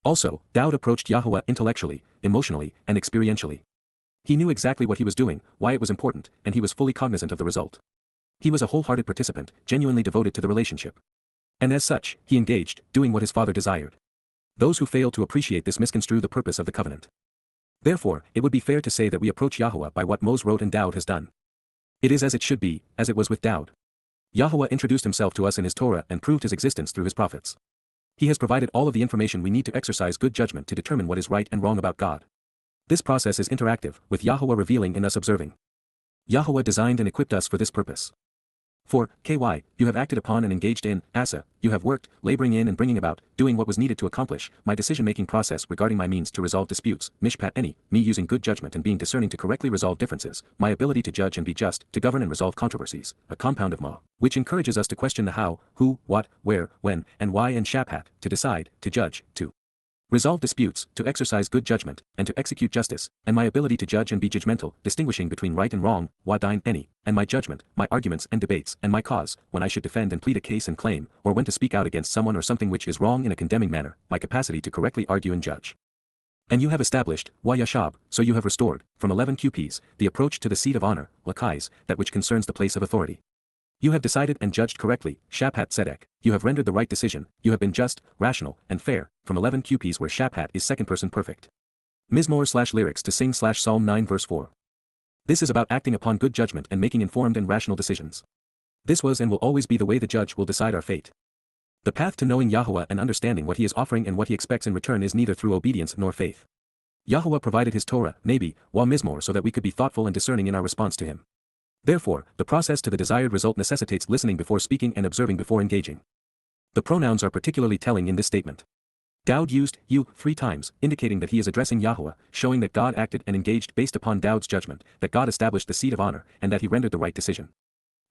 Also, Dowd approached YAHOWAH intellectually, emotionally, and experientially. He knew exactly what he was doing, why it was important, and he was fully cognizant of the result. He was a wholehearted participant, genuinely devoted to the relationship. And as such, he engaged, doing what his father desired. Those who fail to appreciate this misconstrue the purpose of the covenant. Therefore, it would be fair to say that we approach YAHOWAH by what Moses wrote and Dowd has done. It is as it should be, as it was with Dowd. YAHOWAH introduced himself to us in his Torah and proved his existence through his prophets. He has provided all of the information we need to exercise good judgment to determine what is right and wrong about God. This process is interactive, with YAHOWAH revealing and us observing. YAHOWAH designed and equipped us for this purpose. For, KY, you have acted upon and engaged in, Asa, you have worked, laboring in and bringing about, doing what was needed to accomplish, my decision-making process regarding my means to resolve disputes, mishpat any, me using good judgment and being discerning to correctly resolve differences, my ability to judge and be just, to govern and resolve controversies, a compound of ma, which encourages us to question the how, who, what, where, when, and why and shapat, to decide, to judge, to resolve disputes, to exercise good judgment, and to execute justice, and my ability to judge and be judgmental, distinguishing between right and wrong, wadine any, and my judgment, my arguments and debates, and my cause, when I should defend and plead a case and claim, or when to speak out against someone or something which is wrong in a condemning manner, my capacity to correctly argue and judge. And you have established, YYV1C11, so you have restored, from 11 QPs, the approach to the seat of honor, lakais, that which concerns the place of authority. You have decided and judged correctly, Shabat Tzedek, you have rendered the right decision, you have been just, rational, and fair, from 11 QPs where Shabat is second person perfect. Mizmor/lyrics to sing Psalm 9 verse 4. This is about acting upon good judgment and making informed and rational decisions. This was and will always be the way the judge will decide our fate. The path to knowing Yahowah and understanding what he is offering and what he expects in return is neither through obedience nor faith. Yahowah provided his Torah, Nabi, Wa Mizmor so that we could be thoughtful and discerning in our response to him. Therefore, the process to the desired result necessitates listening before speaking and observing before engaging. The pronouns are particularly telling in this statement. Dowd used you 3 times, indicating that he is addressing Yahowah, showing that God acted and engaged based upon Dowd's judgment, that God established the seat of honor, and that he rendered the right decision.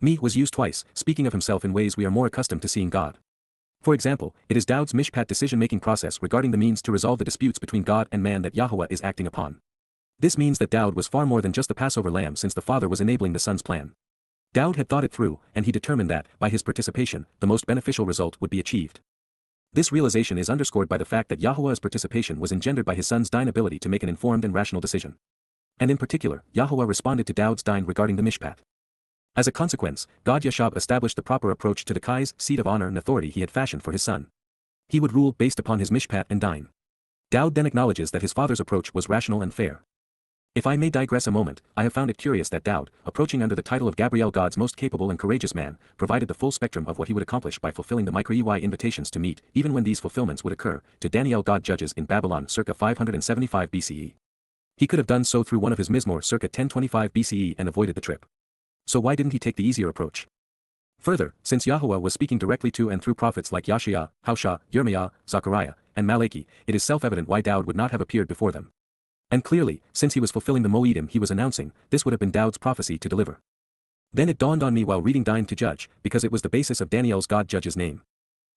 Me was used twice, speaking of himself in ways we are more accustomed to seeing God. For example, it is Dowd's mishpat decision-making process regarding the means to resolve the disputes between God and man that Yahowah is acting upon. This means that Dowd was far more than just the Passover lamb since the Father was enabling the Son's plan. Dowd had thought it through, and he determined that, by his participation, the most beneficial result would be achieved. This realization is underscored by the fact that Yahowah's participation was engendered by his son's Dine ability to make an informed and rational decision. And in particular, Yahowah responded to Dowd's Dine regarding the mishpat. As a consequence, God Yashab established the proper approach to the Kai's seat of honor and authority he had fashioned for his son. He would rule based upon his mishpat and Dine. Dowd then acknowledges that his father's approach was rational and fair. If I may digress a moment, I have found it curious that Dowd, approaching under the title of Gabriel God's most capable and courageous man, provided the full spectrum of what he would accomplish by fulfilling the micro-EY invitations to meet, even when these fulfillments would occur, to Daniel God judges in Babylon circa 575 BCE. He could have done so through one of his Mizmor circa 1025 BCE and avoided the trip. So why didn't he take the easier approach? Further, since Yahowah was speaking directly to and through prophets like Yashaya, Haushah, Yirmiah, Zechariah, and Malachi, it is self-evident why Dowd would not have appeared before them. And clearly, since he was fulfilling the Moedim he was announcing, this would have been Dowd's prophecy to deliver. Then it dawned on me while reading Dine to Judge, because it was the basis of Daniel's God Judge's name.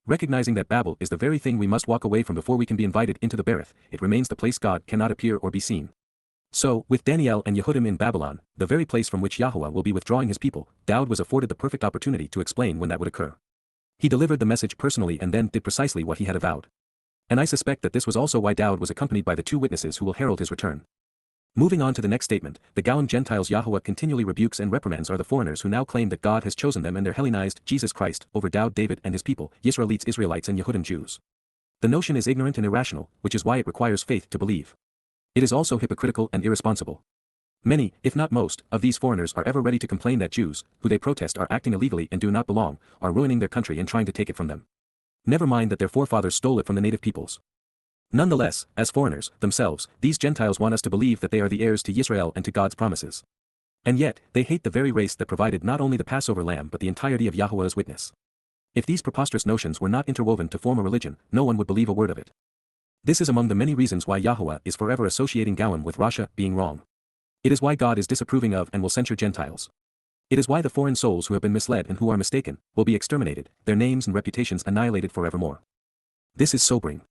Recognizing that Babel is the very thing we must walk away from before we can be invited into the Berith, it remains the place God cannot appear or be seen. So, with Daniel and Yehudim in Babylon, the very place from which Yahowah will be withdrawing his people, Dowd was afforded the perfect opportunity to explain when that would occur. He delivered the message personally and then did precisely what he had avowed. And I suspect that this was also why Dowd was accompanied by the 2 witnesses who will herald his return. Moving on to the next statement, the Gowan Gentiles Yahowah continually rebukes and reprimands are the foreigners who now claim that God has chosen them and their Hellenized Jesus Christ over Dowd David and his people, Yisraelites Israelites and Yehudim Jews. The notion is ignorant and irrational, which is why it requires faith to believe. It is also hypocritical and irresponsible. Many, if not most, of these foreigners are ever ready to complain that Jews, who they protest are acting illegally and do not belong, are ruining their country and trying to take it from them. Never mind that their forefathers stole it from the native peoples. Nonetheless, as foreigners, themselves, these Gentiles want us to believe that they are the heirs to Yisrael and to God's promises. And yet, they hate the very race that provided not only the Passover lamb but the entirety of Yahowah's witness. If these preposterous notions were not interwoven to form a religion, no one would believe a word of it. This is among the many reasons why Yahowah is forever associating Gowan with Rasha being wrong. It is why God is disapproving of and will censure Gentiles. It is why the foreign souls who have been misled and who are mistaken, will be exterminated, their names and reputations annihilated forevermore. This is sobering.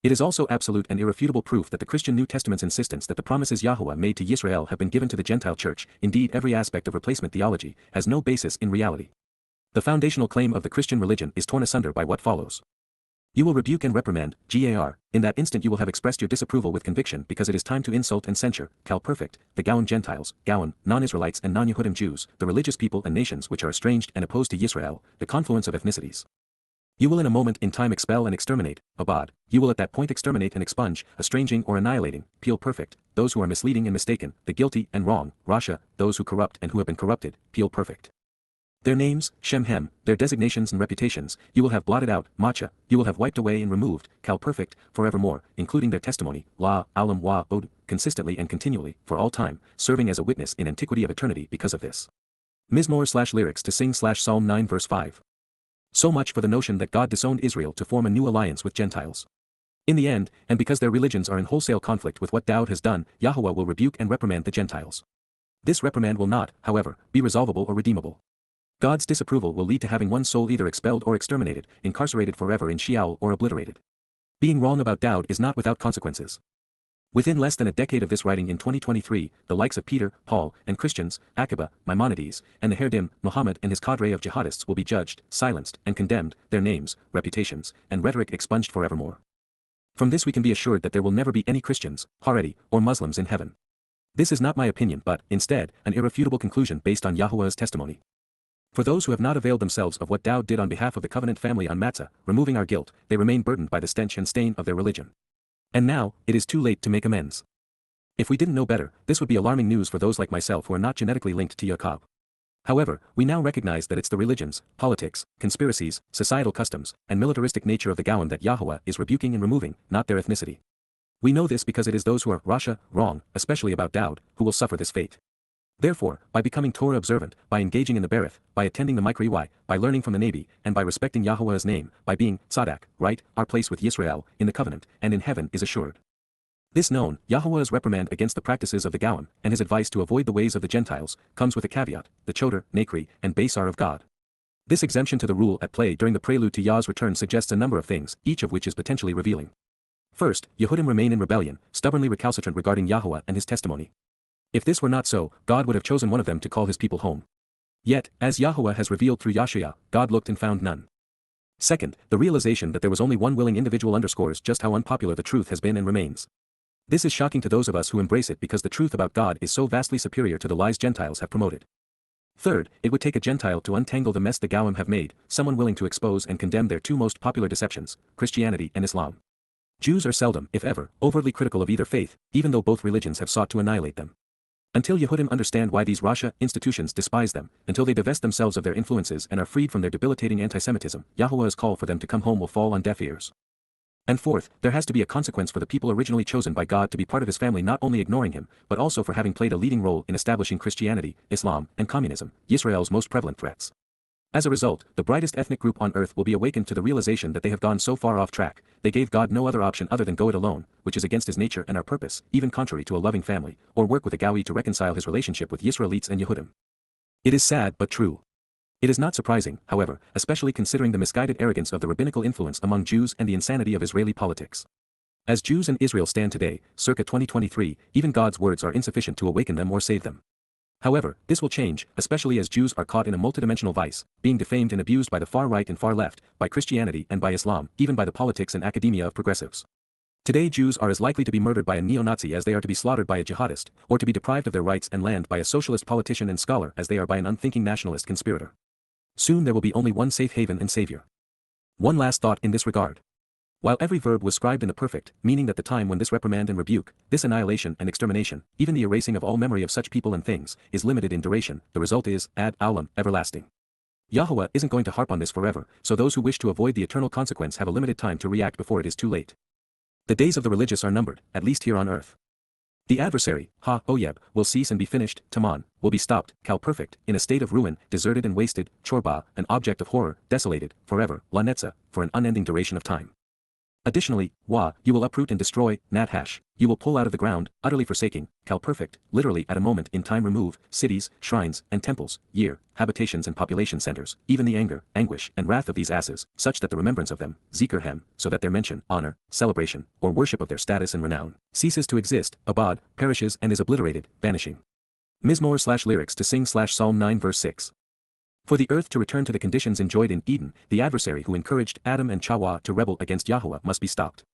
It is also absolute and irrefutable proof that the Christian New Testament's insistence that the promises Yahowah made to Yisrael have been given to the Gentile church, indeed every aspect of replacement theology, has no basis in reality. The foundational claim of the Christian religion is torn asunder by what follows. You will rebuke and reprimand, Gar, in that instant you will have expressed your disapproval with conviction because it is time to insult and censure, Cal perfect, the Gowan Gentiles, Gowan, non-Israelites and non-Yehudim Jews, the religious people and nations which are estranged and opposed to Yisrael, the confluence of ethnicities. You will in a moment in time expel and exterminate, Abad, you will at that point exterminate and expunge, estranging or annihilating, Peel perfect, those who are misleading and mistaken, the guilty and wrong, Rasha, those who corrupt and who have been corrupted, Peel perfect. Their names, Shem-Hem, their designations and reputations, you will have blotted out, Macha, you will have wiped away and removed, Cal perfect, forevermore, including their testimony, La, Alam Wa, Od, consistently and continually, for all time, serving as a witness in antiquity of eternity because of this. Mizmor/lyrics to sing Psalm 9 verse 5. So much for the notion that God disowned Israel to form a new alliance with Gentiles. In the end, and because their religions are in wholesale conflict with what Dowd has done, Yahowah will rebuke and reprimand the Gentiles. This reprimand will not, however, be resolvable or redeemable. God's disapproval will lead to having one soul either expelled or exterminated, incarcerated forever in Sheol or obliterated. Being wrong about Dowd is not without consequences. Within less than a decade of this writing in 2023, the likes of Peter, Paul, and Christians, Akiba, Maimonides, and the Herdim, Muhammad and his cadre of jihadists will be judged, silenced, and condemned, their names, reputations, and rhetoric expunged forevermore. From this we can be assured that there will never be any Christians, Haredi, or Muslims in heaven. This is not my opinion but, instead, an irrefutable conclusion based on Yahowah's testimony. For those who have not availed themselves of what Dowd did on behalf of the covenant family on Matzah, removing our guilt, they remain burdened by the stench and stain of their religion. And now, it is too late to make amends. If we didn't know better, this would be alarming news for those like myself who are not genetically linked to Yaakov. However, we now recognize that it's the religions, politics, conspiracies, societal customs, and militaristic nature of the Gowan that YAHOWAH is rebuking and removing, not their ethnicity. We know this because it is those who are Rasha, wrong, especially about Dowd, who will suffer this fate. Therefore, by becoming Torah observant, by engaging in the Berith, by attending the Mikra, by learning from the Nabi, and by respecting Yahuwah's name, by being Tzadak, right, our place with Yisrael, in the covenant, and in heaven is assured. This known, Yahuwah's reprimand against the practices of the Gowan, and his advice to avoid the ways of the Gentiles, comes with a caveat, the Choder, Nakri, and Basar of God. This exemption to the rule at play during the prelude to Yah's return suggests a number of things, each of which is potentially revealing. First, Yehudim remain in rebellion, stubbornly recalcitrant regarding Yahuwah and his testimony. If this were not so, God would have chosen one of them to call his people home. Yet, as Yahuwah has revealed through Yashaya, God looked and found none. Second, the realization that there was only one willing individual underscores just how unpopular the truth has been and remains. This is shocking to those of us who embrace it because the truth about God is so vastly superior to the lies Gentiles have promoted. Third, it would take a Gentile to untangle the mess the Gowan have made, someone willing to expose and condemn their two most popular deceptions, Christianity and Islam. Jews are seldom, if ever, overtly critical of either faith, even though both religions have sought to annihilate them. Until Yehudim understand why these Rasha institutions despise them, until they divest themselves of their influences and are freed from their debilitating antisemitism, Yahuwah's call for them to come home will fall on deaf ears. And fourth, there has to be a consequence for the people originally chosen by God to be part of his family, not only ignoring him, but also for having played a leading role in establishing Christianity, Islam, and communism, Yisrael's most prevalent threats. As a result, the brightest ethnic group on earth will be awakened to the realization that they have gone so far off track, they gave God no other option other than go it alone, which is against his nature and our purpose, even contrary to a loving family, or work with a Gawi to reconcile his relationship with Yisraelites and Yehudim. It is sad but true. It is not surprising, however, especially considering the misguided arrogance of the rabbinical influence among Jews and the insanity of Israeli politics. As Jews in Israel stand today, circa 2023, even God's words are insufficient to awaken them or save them. However, this will change, especially as Jews are caught in a multidimensional vice, being defamed and abused by the far right and far left, by Christianity and by Islam, even by the politics and academia of progressives. Today Jews are as likely to be murdered by a neo-Nazi as they are to be slaughtered by a jihadist, or to be deprived of their rights and land by a socialist politician and scholar as they are by an unthinking nationalist conspirator. Soon there will be only one safe haven and savior. One last thought in this regard. While every verb was scribed in the perfect, meaning that the time when this reprimand and rebuke, this annihilation and extermination, even the erasing of all memory of such people and things, is limited in duration, the result is, ad aulam, everlasting. YAHOWAH isn't going to harp on this forever, so those who wish to avoid the eternal consequence have a limited time to react before it is too late. The days of the religious are numbered, at least here on earth. The adversary, YAHOWAH, will cease and be finished, Taman, will be stopped, Qowl perfect, in a state of ruin, deserted and wasted, Chorba, an object of horror, desolated, forever, La Netza, for an unending duration of time. Additionally, you will uproot and destroy, Nathash, you will pull out of the ground, utterly forsaking, Qowl perfect, literally at a moment in time remove, cities, shrines, and temples, habitations and population centers, even the anger, anguish, and wrath of these asses, such that the remembrance of them, Zikr so that their mention, honor, celebration, or worship of their status and renown, ceases to exist, Abad, perishes and is obliterated, vanishing. Mizmor/lyrics to sing Psalm 9 verse 6. For the earth to return to the conditions enjoyed in Eden, the adversary who encouraged Adam and Chawah to rebel against YAHOWAH must be stopped.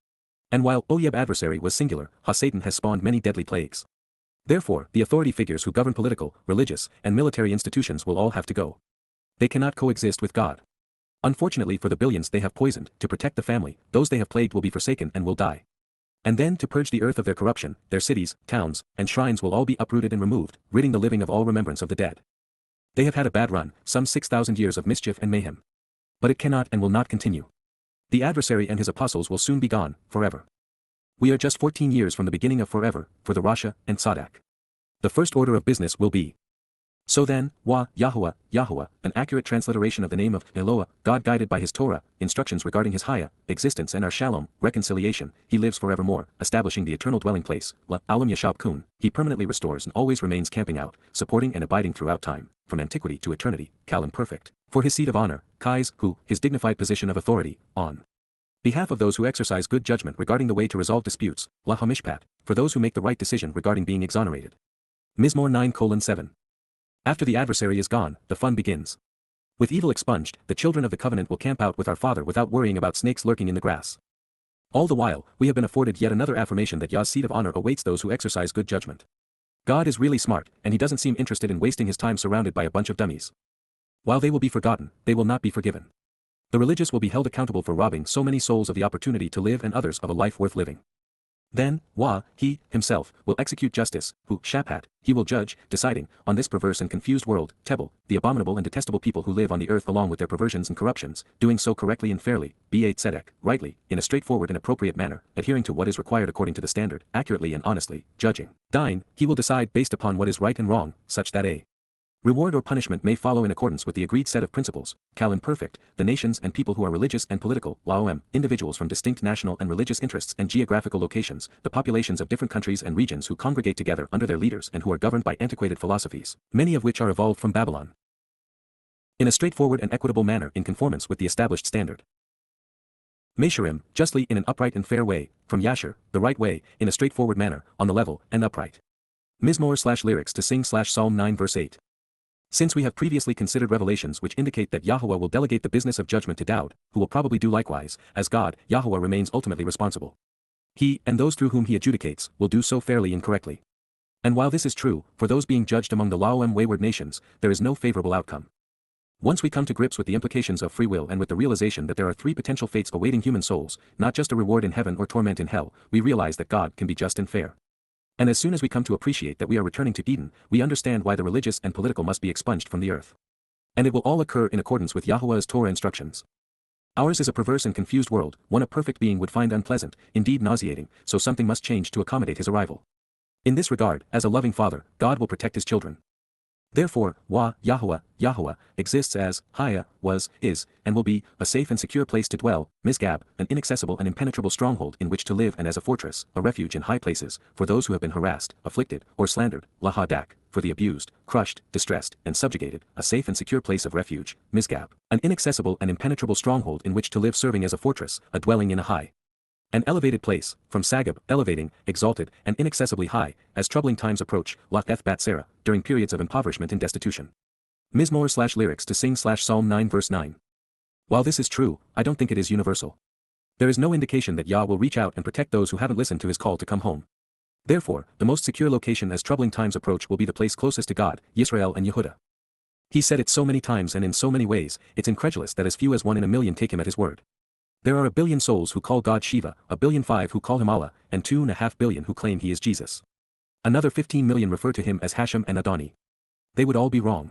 And while Oyeb adversary was singular, Satan has spawned many deadly plagues. Therefore, the authority figures who govern political, religious, and military institutions will all have to go. They cannot coexist with God. Unfortunately for the billions they have poisoned, to protect the family, those they have plagued will be forsaken and will die. And then to purge the earth of their corruption, their cities, towns, and shrines will all be uprooted and removed, ridding the living of all remembrance of the dead. They have had a bad run, some 6,000 years of mischief and mayhem. But it cannot and will not continue. The adversary and his apostles will soon be gone, forever. We are just 14 years from the beginning of forever, for the Rasha and Tzadak. The first order of business will be. So then, YAHOWAH, an accurate transliteration of the name of Eloah, God guided by his Torah, instructions regarding his Hayah, existence and our Shalom, reconciliation, he lives forevermore, establishing the eternal dwelling place, La Alam Yashab Kun, he permanently restores and always remains camping out, supporting and abiding throughout time, from antiquity to eternity, Qowl perfect, for his seat of honor, Kais, who, his dignified position of authority, on behalf of those who exercise good judgment regarding the way to resolve disputes, La HaMishpat, for those who make the right decision regarding being exonerated. Mizmor 9:7. After the adversary is gone, the fun begins. With evil expunged, the children of the covenant will camp out with our Father without worrying about snakes lurking in the grass. All the while, we have been afforded yet another affirmation that Yah's seat of honor awaits those who exercise good judgment. God is really smart, and he doesn't seem interested in wasting his time surrounded by a bunch of dummies. While they will be forgotten, they will not be forgiven. The religious will be held accountable for robbing so many souls of the opportunity to live and others of a life worth living. Then, he, himself, will execute justice, who, Shabat, he will judge, deciding, on this perverse and confused world, Tebel, the abominable and detestable people who live on the earth along with their perversions and corruptions, doing so correctly and fairly, tzedek, rightly, in a straightforward and appropriate manner, adhering to what is required according to the standard, accurately and honestly, judging. Dine, he will decide based upon what is right and wrong, such that a reward or punishment may follow in accordance with the agreed set of principles. Qowl imperfect, the nations and people who are religious and political, individuals from distinct national and religious interests and geographical locations, the populations of different countries and regions who congregate together under their leaders and who are governed by antiquated philosophies, many of which are evolved from Babylon, in a straightforward and equitable manner in conformance with the established standard. Mesharim, justly in an upright and fair way, from Yasher, the right way, in a straightforward manner, on the level and upright. Mizmor/lyrics to sing Psalm 9 verse 8. Since we have previously considered revelations which indicate that Yahowah will delegate the business of judgment to Daud, who will probably do likewise, as God, Yahowah remains ultimately responsible. He, and those through whom he adjudicates, will do so fairly and correctly. And while this is true, for those being judged among the wayward nations, there is no favorable outcome. Once we come to grips with the implications of free will and with the realization that there are three potential fates awaiting human souls, not just a reward in heaven or torment in hell, we realize that God can be just and fair. And as soon as we come to appreciate that we are returning to Eden, we understand why the religious and political must be expunged from the earth. And it will all occur in accordance with Yahowah's Torah instructions. Ours is a perverse and confused world, one a perfect being would find unpleasant, indeed nauseating, so something must change to accommodate his arrival. In this regard, as a loving father, God will protect his children. Therefore, Yahowah, exists as, was, is, and will be, a safe and secure place to dwell, Misgab, an inaccessible and impenetrable stronghold in which to live and as a fortress, a refuge in high places, for those who have been harassed, afflicted, or slandered, Lahadak, for the abused, crushed, distressed, and subjugated, a safe and secure place of refuge, Misgab, an inaccessible and impenetrable stronghold in which to live serving as a fortress, a dwelling in a high. An elevated place, from Sagab, elevating, exalted, and inaccessibly high, as troubling times approach, Lach Bat Sarah, during periods of impoverishment and destitution. Mizmor/lyrics to sing Psalm 9 verse 9. While this is true, I don't think it is universal. There is no indication that Yah will reach out and protect those who haven't listened to his call to come home. Therefore, the most secure location as troubling times approach will be the place closest to God, Yisrael and Yehudah. He said it so many times and in so many ways, it's incredulous that as few as 1 in a million take him at his word. There are 1 billion souls who call God Shiva, 1.5 billion who call him Allah, and 2.5 billion who claim he is Jesus. Another 15 million refer to him as Hashem and Adoni. They would all be wrong.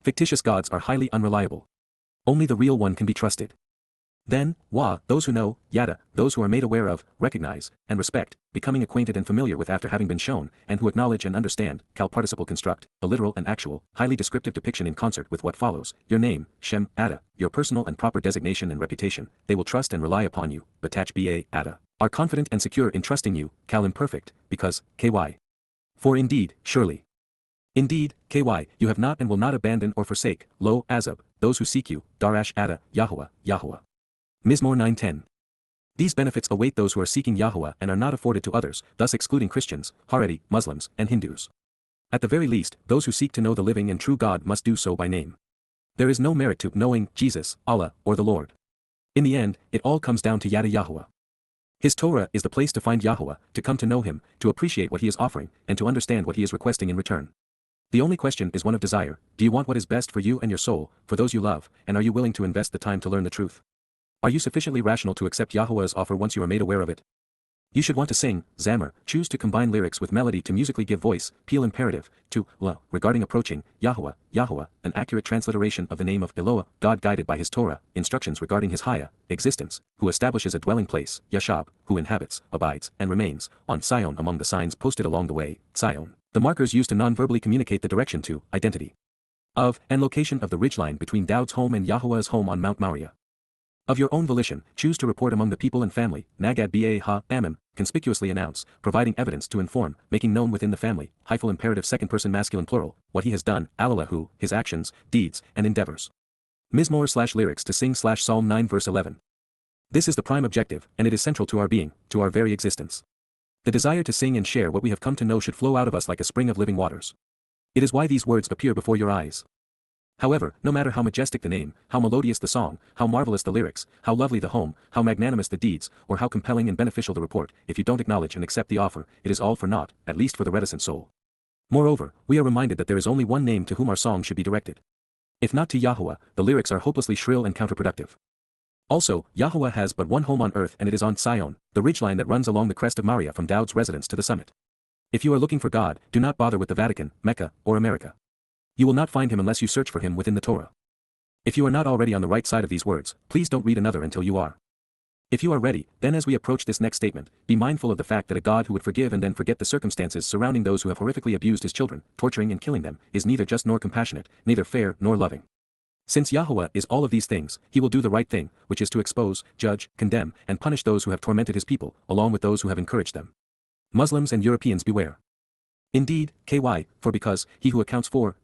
Fictitious gods are highly unreliable. Only the real one can be trusted. Then, those who know, Yada, those who are made aware of, recognize, and respect, becoming acquainted and familiar with after having been shown, and who acknowledge and understand, Qowl participle construct, a literal and actual, highly descriptive depiction in concert with what follows, your name, Shem, Ada, your personal and proper designation and reputation, they will trust and rely upon you, Batach Ba, Ada, are confident and secure in trusting you, Qowl imperfect, because, ky. For indeed, surely. Indeed, ky, you have not and will not abandon or forsake, lo, Azab, those who seek you, Darash Ada, Yahowah. Mizmor 9:10. These benefits await those who are seeking Yahowah and are not afforded to others, thus excluding Christians, Haredi, Muslims, and Hindus. At the very least, those who seek to know the living and true God must do so by name. There is no merit to knowing Jesus, Allah, or the Lord. In the end, it all comes down to Yada Yahowah. His Torah is the place to find Yahowah, to come to know him, to appreciate what he is offering, and to understand what he is requesting in return. The only question is one of desire. Do you want what is best for you and your soul, for those you love, and are you willing to invest the time to learn the truth? Are you sufficiently rational to accept Yahowah's offer once you are made aware of it? You should want to sing, Zammer, choose to combine lyrics with melody to musically give voice, Peel imperative, to, La, regarding approaching, Yahowah, an accurate transliteration of the name of Eloah, God guided by his Torah, instructions regarding his Haya, existence, who establishes a dwelling place, Yashab, who inhabits, abides, and remains, on Sion among the signs posted along the way, Sion, the markers used to non-verbally communicate the direction to, identity of, and location of the ridgeline between Daud's home and Yahowah's home on Mount Moriah. Of your own volition, choose to report among the people and family, Nagad Ba, conspicuously announce, providing evidence to inform, making known within the family, hyphal imperative second person masculine plural, what he has done, Alalahu, his actions, deeds, and endeavors. Mizmor/lyrics to sing Psalm 9 verse 11. This is the prime objective, and it is central to our being, to our very existence. The desire to sing and share what we have come to know should flow out of us like a spring of living waters. It is why these words appear before your eyes. However, no matter how majestic the name, how melodious the song, how marvelous the lyrics, how lovely the home, how magnanimous the deeds, or how compelling and beneficial the report, if you don't acknowledge and accept the offer, it is all for naught, at least for the reticent soul. Moreover, we are reminded that there is only one name to whom our song should be directed. If not to Yahowah, the lyrics are hopelessly shrill and counterproductive. Also, Yahowah has but one home on earth and it is on Sion, the ridgeline that runs along the crest of Moriah from Daud's residence to the summit. If you are looking for God, do not bother with the Vatican, Mecca, or America. You will not find him unless you search for him within the Torah. If you are not already on the right side of these words, please don't read another until you are. If you are ready, then as we approach this next statement, be mindful of the fact that a God who would forgive and then forget the circumstances surrounding those who have horrifically abused his children, torturing and killing them, is neither just nor compassionate, neither fair nor loving. Since Yahowah is all of these things, he will do the right thing, which is to expose, judge, condemn, and punish those who have tormented his people, along with those who have encouraged them. Muslims and Europeans beware. Indeed, for because, he who accounts for,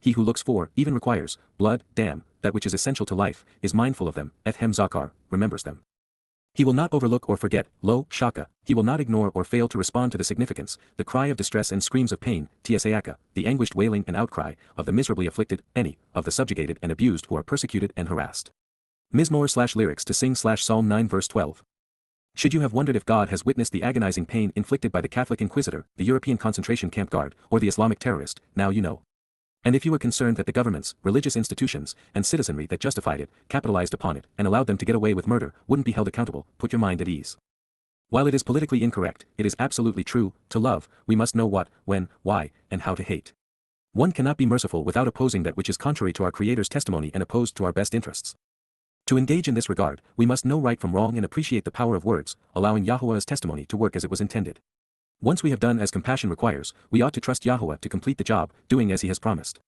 he who looks for, even requires, blood, that which is essential to life, is mindful of them, ethem zakar, remembers them. He will not overlook or forget, shaka, he will not ignore or fail to respond to the significance, the cry of distress and screams of pain, tsayaka, the anguished wailing and outcry, of the miserably afflicted, of the subjugated and abused who are persecuted and harassed. Mizmor/lyrics to sing/Psalm 9 verse 12. Should you have wondered if God has witnessed the agonizing pain inflicted by the Catholic Inquisitor, the European concentration camp guard, or the Islamic terrorist, now you know. And if you were concerned that the governments, religious institutions, and citizenry that justified it, capitalized upon it, and allowed them to get away with murder, wouldn't be held accountable, put your mind at ease. While it is politically incorrect, it is absolutely true, to love, we must know what, when, why, and how to hate. One cannot be merciful without opposing that which is contrary to our Creator's testimony and opposed to our best interests. To engage in this regard, we must know right from wrong and appreciate the power of words, allowing Yahowah's testimony to work as it was intended. Once we have done as compassion requires, we ought to trust Yahowah to complete the job, doing as he has promised.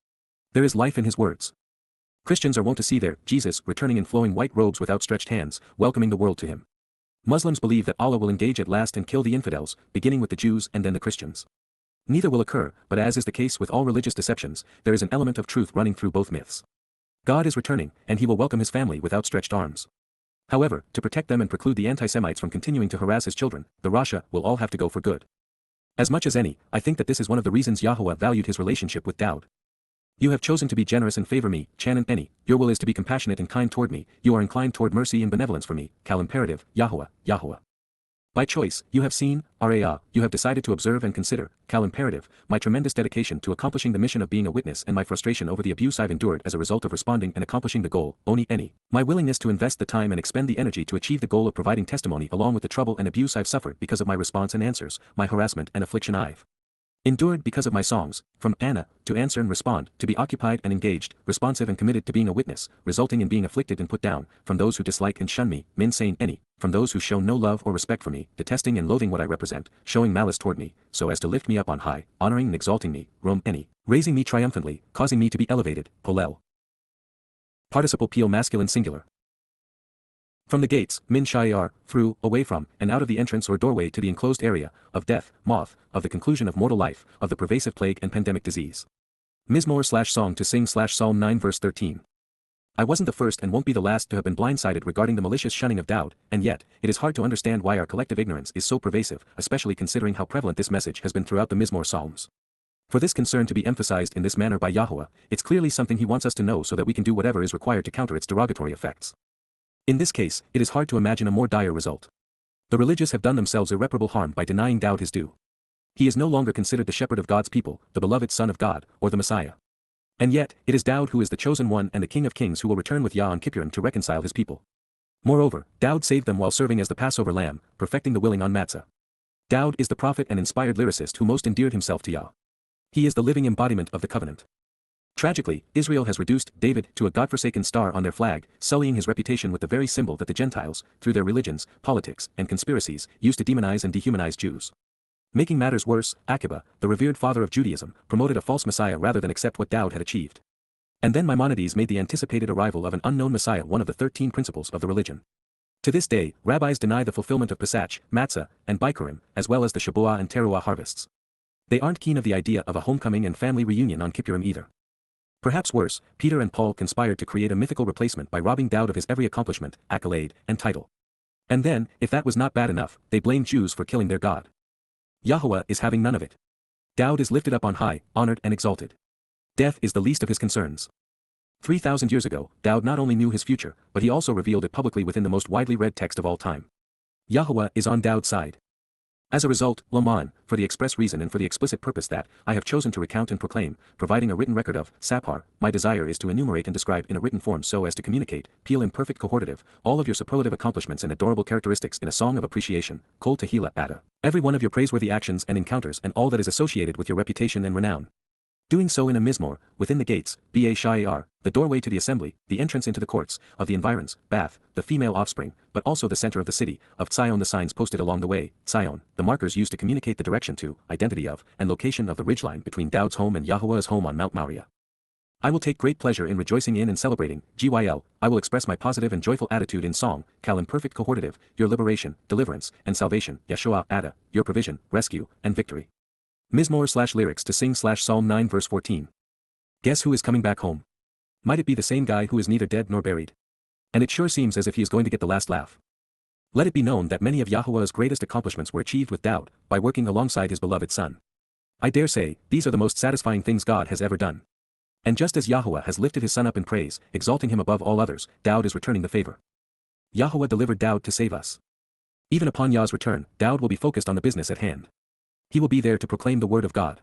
There is life in his words. Christians are wont to see their Jesus returning in flowing white robes with outstretched hands, welcoming the world to him. Muslims believe that Allah will engage at last and kill the infidels, beginning with the Jews and then the Christians. Neither will occur, but as is the case with all religious deceptions, there is an element of truth running through both myths. God is returning, and he will welcome his family with outstretched arms. However, to protect them and preclude the anti-Semites from continuing to harass his children, the Rasha will all have to go for good. As much as any, I think that this is one of the reasons Yahowah valued his relationship with Daud. You have chosen to be generous and favor me, Chan and Eni, your will is to be compassionate and kind toward me, you are inclined toward mercy and benevolence for me, Qowl imperative, Yahowah. By choice, you have seen, you have decided to observe and consider, Qowl imperative, my tremendous dedication to accomplishing the mission of being a witness and my frustration over the abuse I've endured as a result of responding and accomplishing the goal, Eni, my willingness to invest the time and expend the energy to achieve the goal of providing testimony along with the trouble and abuse I've suffered because of my response and answers, my harassment and affliction I've endured because of my songs, from Anna, to answer and respond, to be occupied and engaged, responsive and committed to being a witness, resulting in being afflicted and put down, from those who dislike and shun me, Min Sain Eni, from those who show no love or respect for me, detesting and loathing what I represent, showing malice toward me, so as to lift me up on high, honoring and exalting me, Rom Eni, raising me triumphantly, causing me to be elevated, Polel. Participle Peel masculine singular. From the gates, min shayar, through, away from, and out of the entrance or doorway to the enclosed area, of death, moth, of the conclusion of mortal life, of the pervasive plague and pandemic disease. Mizmor/song to sing/Psalm 9 verse 13. I wasn't the first and won't be the last to have been blindsided regarding the malicious shunning of Daud, and yet, it is hard to understand why our collective ignorance is so pervasive, especially considering how prevalent this message has been throughout the Mizmor Psalms. For this concern to be emphasized in this manner by Yahowah, it's clearly something he wants us to know so that we can do whatever is required to counter its derogatory effects. In this case, it is hard to imagine a more dire result. The religious have done themselves irreparable harm by denying Daud his due. He is no longer considered the shepherd of God's people, the beloved Son of God, or the Messiah. And yet, it is Daud who is the chosen one and the King of Kings who will return with Yah on Kippurim to reconcile his people. Moreover, Daud saved them while serving as the Passover lamb, perfecting the willing on matzah. Daud is the prophet and inspired lyricist who most endeared himself to Yah. He is the living embodiment of the covenant. Tragically, Israel has reduced David to a godforsaken star on their flag, sullying his reputation with the very symbol that the Gentiles, through their religions, politics, and conspiracies, used to demonize and dehumanize Jews. Making matters worse, Akiba, the revered father of Judaism, promoted a false Messiah rather than accept what Daud had achieved. And then Maimonides made the anticipated arrival of an unknown Messiah one of the 13 principles of the religion. To this day, rabbis deny the fulfillment of Pesach, Matzah, and Bikurim, as well as the Shabuah and Towrah harvests. They aren't keen of the idea of a homecoming and family reunion on Kippurim either. Perhaps worse, Peter and Paul conspired to create a mythical replacement by robbing Daud of his every accomplishment, accolade, and title. And then, if that was not bad enough, they blamed Jews for killing their God. Yahowah is having none of it. Daud is lifted up on high, honored and exalted. Death is the least of his concerns. 3,000 years ago, Daud not only knew his future, but he also revealed it publicly within the most widely read text of all time. Yahowah is on Daud's side. As a result, Laman, for the express reason and for the explicit purpose that I have chosen to recount and proclaim, providing a written record of, Sapar, my desire is to enumerate and describe in a written form so as to communicate, peel in perfect cohortative, all of your superlative accomplishments and adorable characteristics in a song of appreciation, Qowl Tehillah Yada. Every one of your praiseworthy actions and encounters and all that is associated with your reputation and renown. Doing so in a mizmor, within the gates, Sha'ar, the doorway to the assembly, the entrance into the courts, of the environs, Bath, the female offspring, but also the center of the city, of Tzion the signs posted along the way, Tzion, the markers used to communicate the direction to, identity of, and location of the ridgeline between Daud's home and Yahuwah's home on Mount Moriah. I will take great pleasure in rejoicing in and celebrating, GYL, I will express my positive and joyful attitude in song, Cal in perfect cohortative, your liberation, deliverance, and salvation, Yeshua, Ada, your provision, rescue, and victory. Mizmor/lyrics to sing Psalm 9 verse 14. Guess who is coming back home? Might it be the same guy who is neither dead nor buried? And it sure seems as if he is going to get the last laugh. Let it be known that many of Yahuwah's greatest accomplishments were achieved with Daud, by working alongside his beloved son. I dare say, these are the most satisfying things God has ever done. And just as Yahuwah has lifted his son up in praise, exalting him above all others, Daud is returning the favor. Yahuwah delivered Daud to save us. Even upon Yah's return, Daud will be focused on the business at hand. He will be there to proclaim the word of God.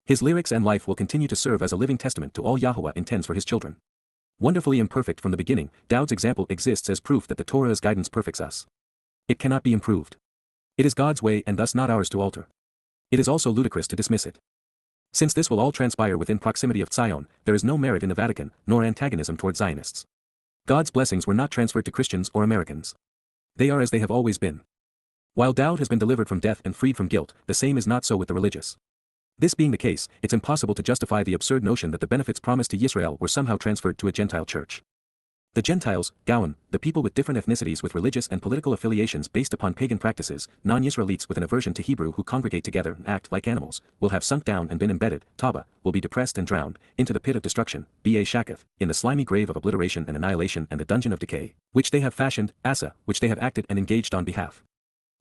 His lyrics and life will continue to serve as a living testament to all Yahuwah intends for his children. Wonderfully imperfect from the beginning, Daud's example exists as proof that the Torah's guidance perfects us. It cannot be improved. It is God's way and thus not ours to alter. It is also ludicrous to dismiss it. Since this will all transpire within proximity of Tzion, there is no merit in the Vatican, nor antagonism toward Zionists. God's blessings were not transferred to Christians or Americans. They are as they have always been. While Daud has been delivered from death and freed from guilt, the same is not so with the religious. This being the case, it's impossible to justify the absurd notion that the benefits promised to Yisrael were somehow transferred to a Gentile church. The Gentiles, Gowan, the people with different ethnicities with religious and political affiliations based upon pagan practices, non-Yisraelites with an aversion to Hebrew who congregate together and act like animals, will have sunk down and been embedded, Taba, will be depressed and drowned, into the pit of destruction, Shakath, in the slimy grave of obliteration and annihilation and the dungeon of decay, which they have fashioned, Asa, which they have acted and engaged on behalf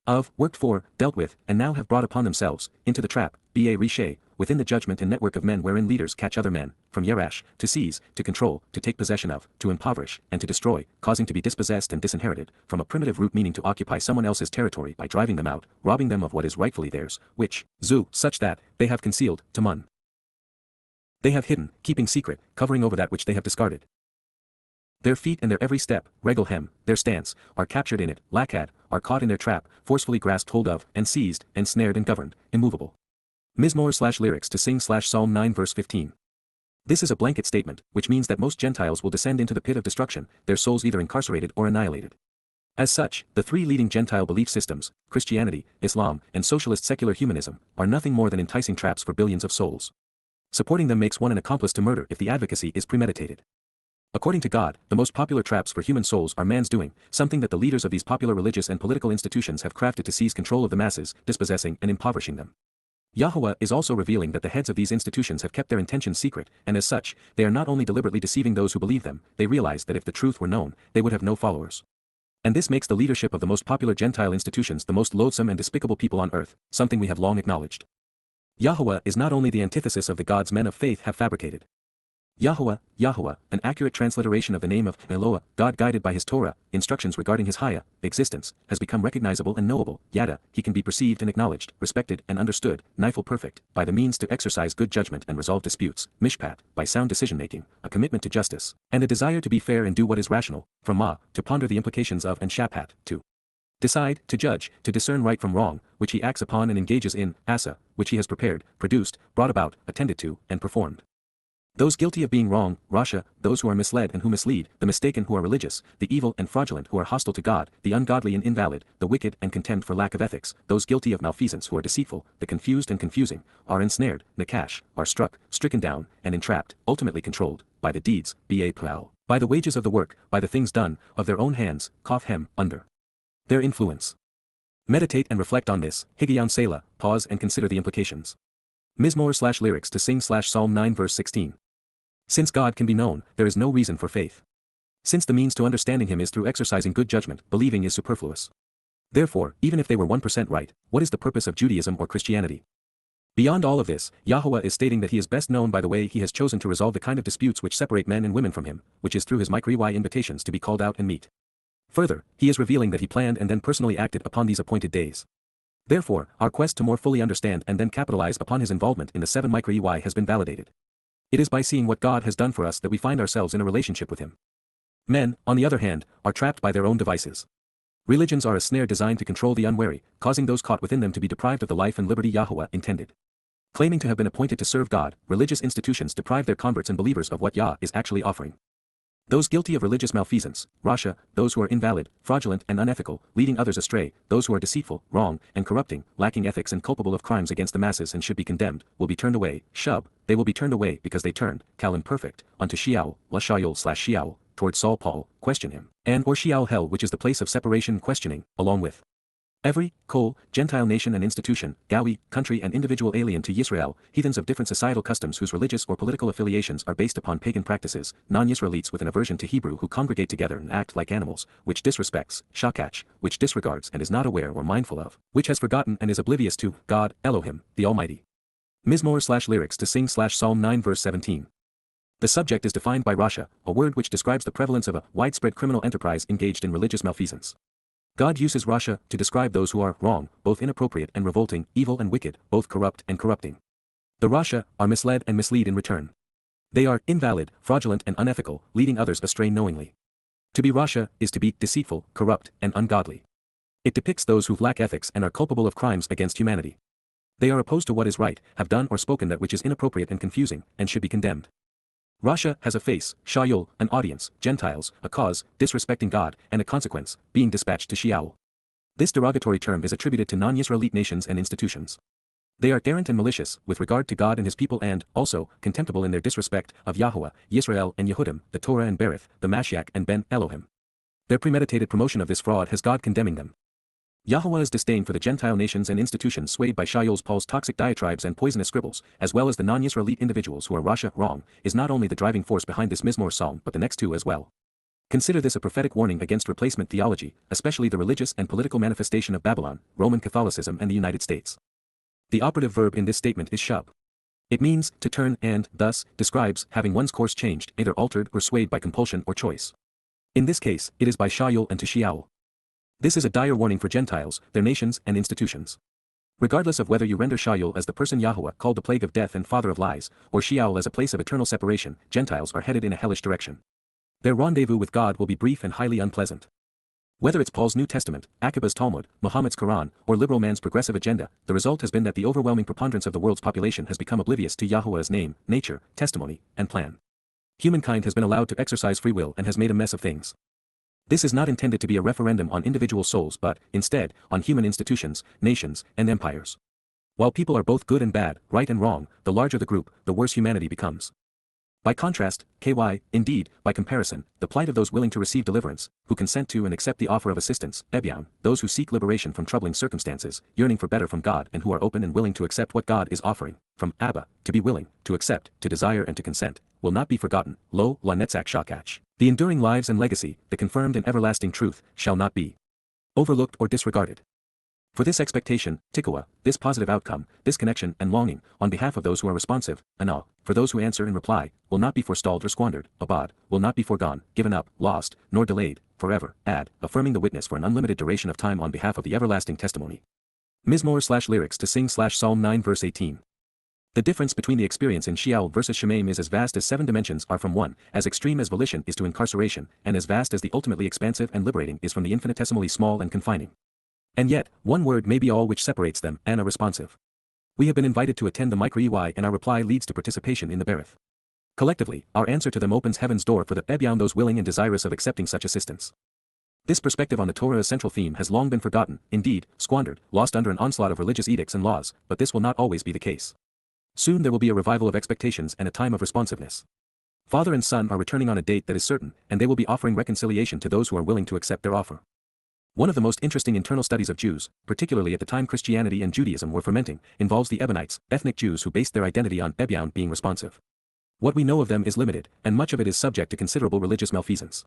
of, worked for, dealt with, and now have brought upon themselves, into the trap, Rishay, within the judgment and network of men wherein leaders catch other men, from Yerash, to seize, to control, to take possession of, to impoverish, and to destroy, causing to be dispossessed and disinherited, from a primitive root meaning to occupy someone else's territory by driving them out, robbing them of what is rightfully theirs, which, such that, they have concealed, Tamun. They have hidden, keeping secret, covering over that which they have discarded. Their feet and their every step, Regelhem, their stance, are captured in it, Lakad, are caught in their trap, forcefully grasped hold of, and seized, and snared and governed, immovable. Mizmor/lyrics to sing Psalm 9 verse 15. This is a blanket statement, which means that most Gentiles will descend into the pit of destruction, their souls either incarcerated or annihilated. As such, the three leading Gentile belief systems, Christianity, Islam, and socialist secular humanism, are nothing more than enticing traps for billions of souls. Supporting them makes one an accomplice to murder if the advocacy is premeditated. According to God, the most popular traps for human souls are man's doing, something that the leaders of these popular religious and political institutions have crafted to seize control of the masses, dispossessing and impoverishing them. Yahuwah is also revealing that the heads of these institutions have kept their intentions secret, and as such, they are not only deliberately deceiving those who believe them, they realize that if the truth were known, they would have no followers. And this makes the leadership of the most popular Gentile institutions the most loathsome and despicable people on earth, something we have long acknowledged. Yahuwah is not only the antithesis of the gods men of faith have fabricated. YAHOWAH, Yahuwah, an accurate transliteration of the name of Eloah, God guided by his Torah, instructions regarding his Haya, existence, has become recognizable and knowable, Yada, he can be perceived and acknowledged, respected and understood, Nifel perfect, by the means to exercise good judgment and resolve disputes, Mishpat, by sound decision-making, a commitment to justice, and a desire to be fair and do what is rational, from Ma, to ponder the implications of and Shapat, to decide, to judge, to discern right from wrong, which he acts upon and engages in, Asa, which he has prepared, produced, brought about, attended to, and performed. Those guilty of being wrong, Rasha, those who are misled and who mislead, the mistaken who are religious, the evil and fraudulent who are hostile to God, the ungodly and invalid, the wicked and contemned for lack of ethics, those guilty of malfeasance who are deceitful, the confused and confusing, are ensnared, Nakash, are struck, stricken down, and entrapped, ultimately controlled, by the deeds, by the wages of the work, by the things done, of their own hands, under their influence. Meditate and reflect on this, Higayon Selah, pause and consider the implications. Mizmor/lyrics to sing Psalm 9 verse 16. Since God can be known, there is no reason for faith. Since the means to understanding him is through exercising good judgment, believing is superfluous. Therefore, even if they were 1% right, what is the purpose of Judaism or Christianity? Beyond all of this, Yahuwah is stating that he is best known by the way he has chosen to resolve the kind of disputes which separate men and women from him, which is through his Mikriwai invitations to be called out and meet. Further, he is revealing that he planned and then personally acted upon these appointed days. Therefore, our quest to more fully understand and then capitalize upon his involvement in the 7 micro-EY has been validated. It is by seeing what God has done for us that we find ourselves in a relationship with him. Men, on the other hand, are trapped by their own devices. Religions are a snare designed to control the unwary, causing those caught within them to be deprived of the life and liberty Yahuwah intended. Claiming to have been appointed to serve God, religious institutions deprive their converts and believers of what Yah is actually offering. Those guilty of religious malfeasance, rasha, those who are invalid, fraudulent and unethical, leading others astray, those who are deceitful, wrong, and corrupting, lacking ethics and culpable of crimes against the masses and should be condemned, will be turned away, shub, they will be turned away because they turned, Qowl imperfect, unto Sheol, Sheol, towards Saul Paul, question him, and or Sheol hell which is the place of separation questioning, along with every, Qowl, Gentile nation and institution, Gawi, country and individual alien to Yisrael, heathens of different societal customs whose religious or political affiliations are based upon pagan practices, non-Yisraelites with an aversion to Hebrew who congregate together and act like animals, which disrespects, shakach, which disregards and is not aware or mindful of, which has forgotten and is oblivious to, God, Elohim, the Almighty. Mizmor/lyrics to sing Psalm 9 verse 17. The subject is defined by rasha, a word which describes the prevalence of a widespread criminal enterprise engaged in religious malfeasance. God uses rasha to describe those who are wrong, both inappropriate and revolting, evil and wicked, both corrupt and corrupting. The rasha are misled and mislead in return. They are invalid, fraudulent and unethical, leading others astray knowingly. To be rasha is to be deceitful, corrupt, and ungodly. It depicts those who lack ethics and are culpable of crimes against humanity. They are opposed to what is right, have done or spoken that which is inappropriate and confusing, and should be condemned. Rasha has a face, Shayul, an audience, Gentiles, a cause, disrespecting God, and a consequence, being dispatched to Sheol. This derogatory term is attributed to non-Yisraelite nations and institutions. They are errant and malicious, with regard to God and his people and, also, contemptible in their disrespect, of Yahuwah, Yisrael and Yehudim, the Torah and Berith, the Mashiach and Ben Elohim. Their premeditated promotion of this fraud has God condemning them. Yahuwah's disdain for the Gentile nations and institutions swayed by Shayul's Paul's toxic diatribes and poisonous scribbles, as well as the non-Yisraelite individuals who are rasha, wrong, is not only the driving force behind this Mizmor psalm but the next two as well. Consider this a prophetic warning against replacement theology, especially the religious and political manifestation of Babylon, Roman Catholicism and the United States. The operative verb in this statement is shub. It means to turn and, thus, describes having one's course changed, either altered or swayed by compulsion or choice. In this case, it is by Shayul and to Sheol. This is a dire warning for Gentiles, their nations and institutions. Regardless of whether you render Shayul as the person Yahuwah called the plague of death and father of lies, or Sheol as a place of eternal separation, Gentiles are headed in a hellish direction. Their rendezvous with God will be brief and highly unpleasant. Whether it's Paul's New Testament, Akiba's Talmud, Muhammad's Quran, or liberal man's progressive agenda, the result has been that the overwhelming preponderance of the world's population has become oblivious to Yahuwah's name, nature, testimony, and plan. Humankind has been allowed to exercise free will and has made a mess of things. This is not intended to be a referendum on individual souls but, instead, on human institutions, nations, and empires. While people are both good and bad, right and wrong, the larger the group, the worse humanity becomes. By contrast, indeed, by comparison, the plight of those willing to receive deliverance, who consent to and accept the offer of assistance, ebyan, those who seek liberation from troubling circumstances, yearning for better from God and who are open and willing to accept what God is offering, from Abba, to be willing, to accept, to desire and to consent, will not be forgotten, lo, la netzach shakach. The enduring lives and legacy, the confirmed and everlasting truth, shall not be overlooked or disregarded. For this expectation, tikkuah, this positive outcome, this connection and longing, on behalf of those who are responsive, anah, for those who answer in reply, will not be forestalled or squandered, abad, will not be foregone, given up, lost, nor delayed, forever, affirming the witness for an unlimited duration of time on behalf of the everlasting testimony. Mizmor/lyrics to sing Psalm 9 verse 18. The difference between the experience in Sheol versus Shemaim is as vast as 7 dimensions are from one, as extreme as volition is to incarceration, and as vast as the ultimately expansive and liberating is from the infinitesimally small and confining. And yet, one word may be all which separates them, and a responsive. We have been invited to attend the micro-EY and our reply leads to participation in the berith. Collectively, our answer to them opens heaven's door for the ebyan those willing and desirous of accepting such assistance. This perspective on the Torah's central theme has long been forgotten, indeed, squandered, lost under an onslaught of religious edicts and laws, but this will not always be the case. Soon there will be a revival of expectations and a time of responsiveness. Father and son are returning on a date that is certain, and they will be offering reconciliation to those who are willing to accept their offer. One of the most interesting internal studies of Jews, particularly at the time Christianity and Judaism were fermenting, involves the Ebionites, ethnic Jews who based their identity on ebyan being responsive. What we know of them is limited, and much of it is subject to considerable religious malfeasance.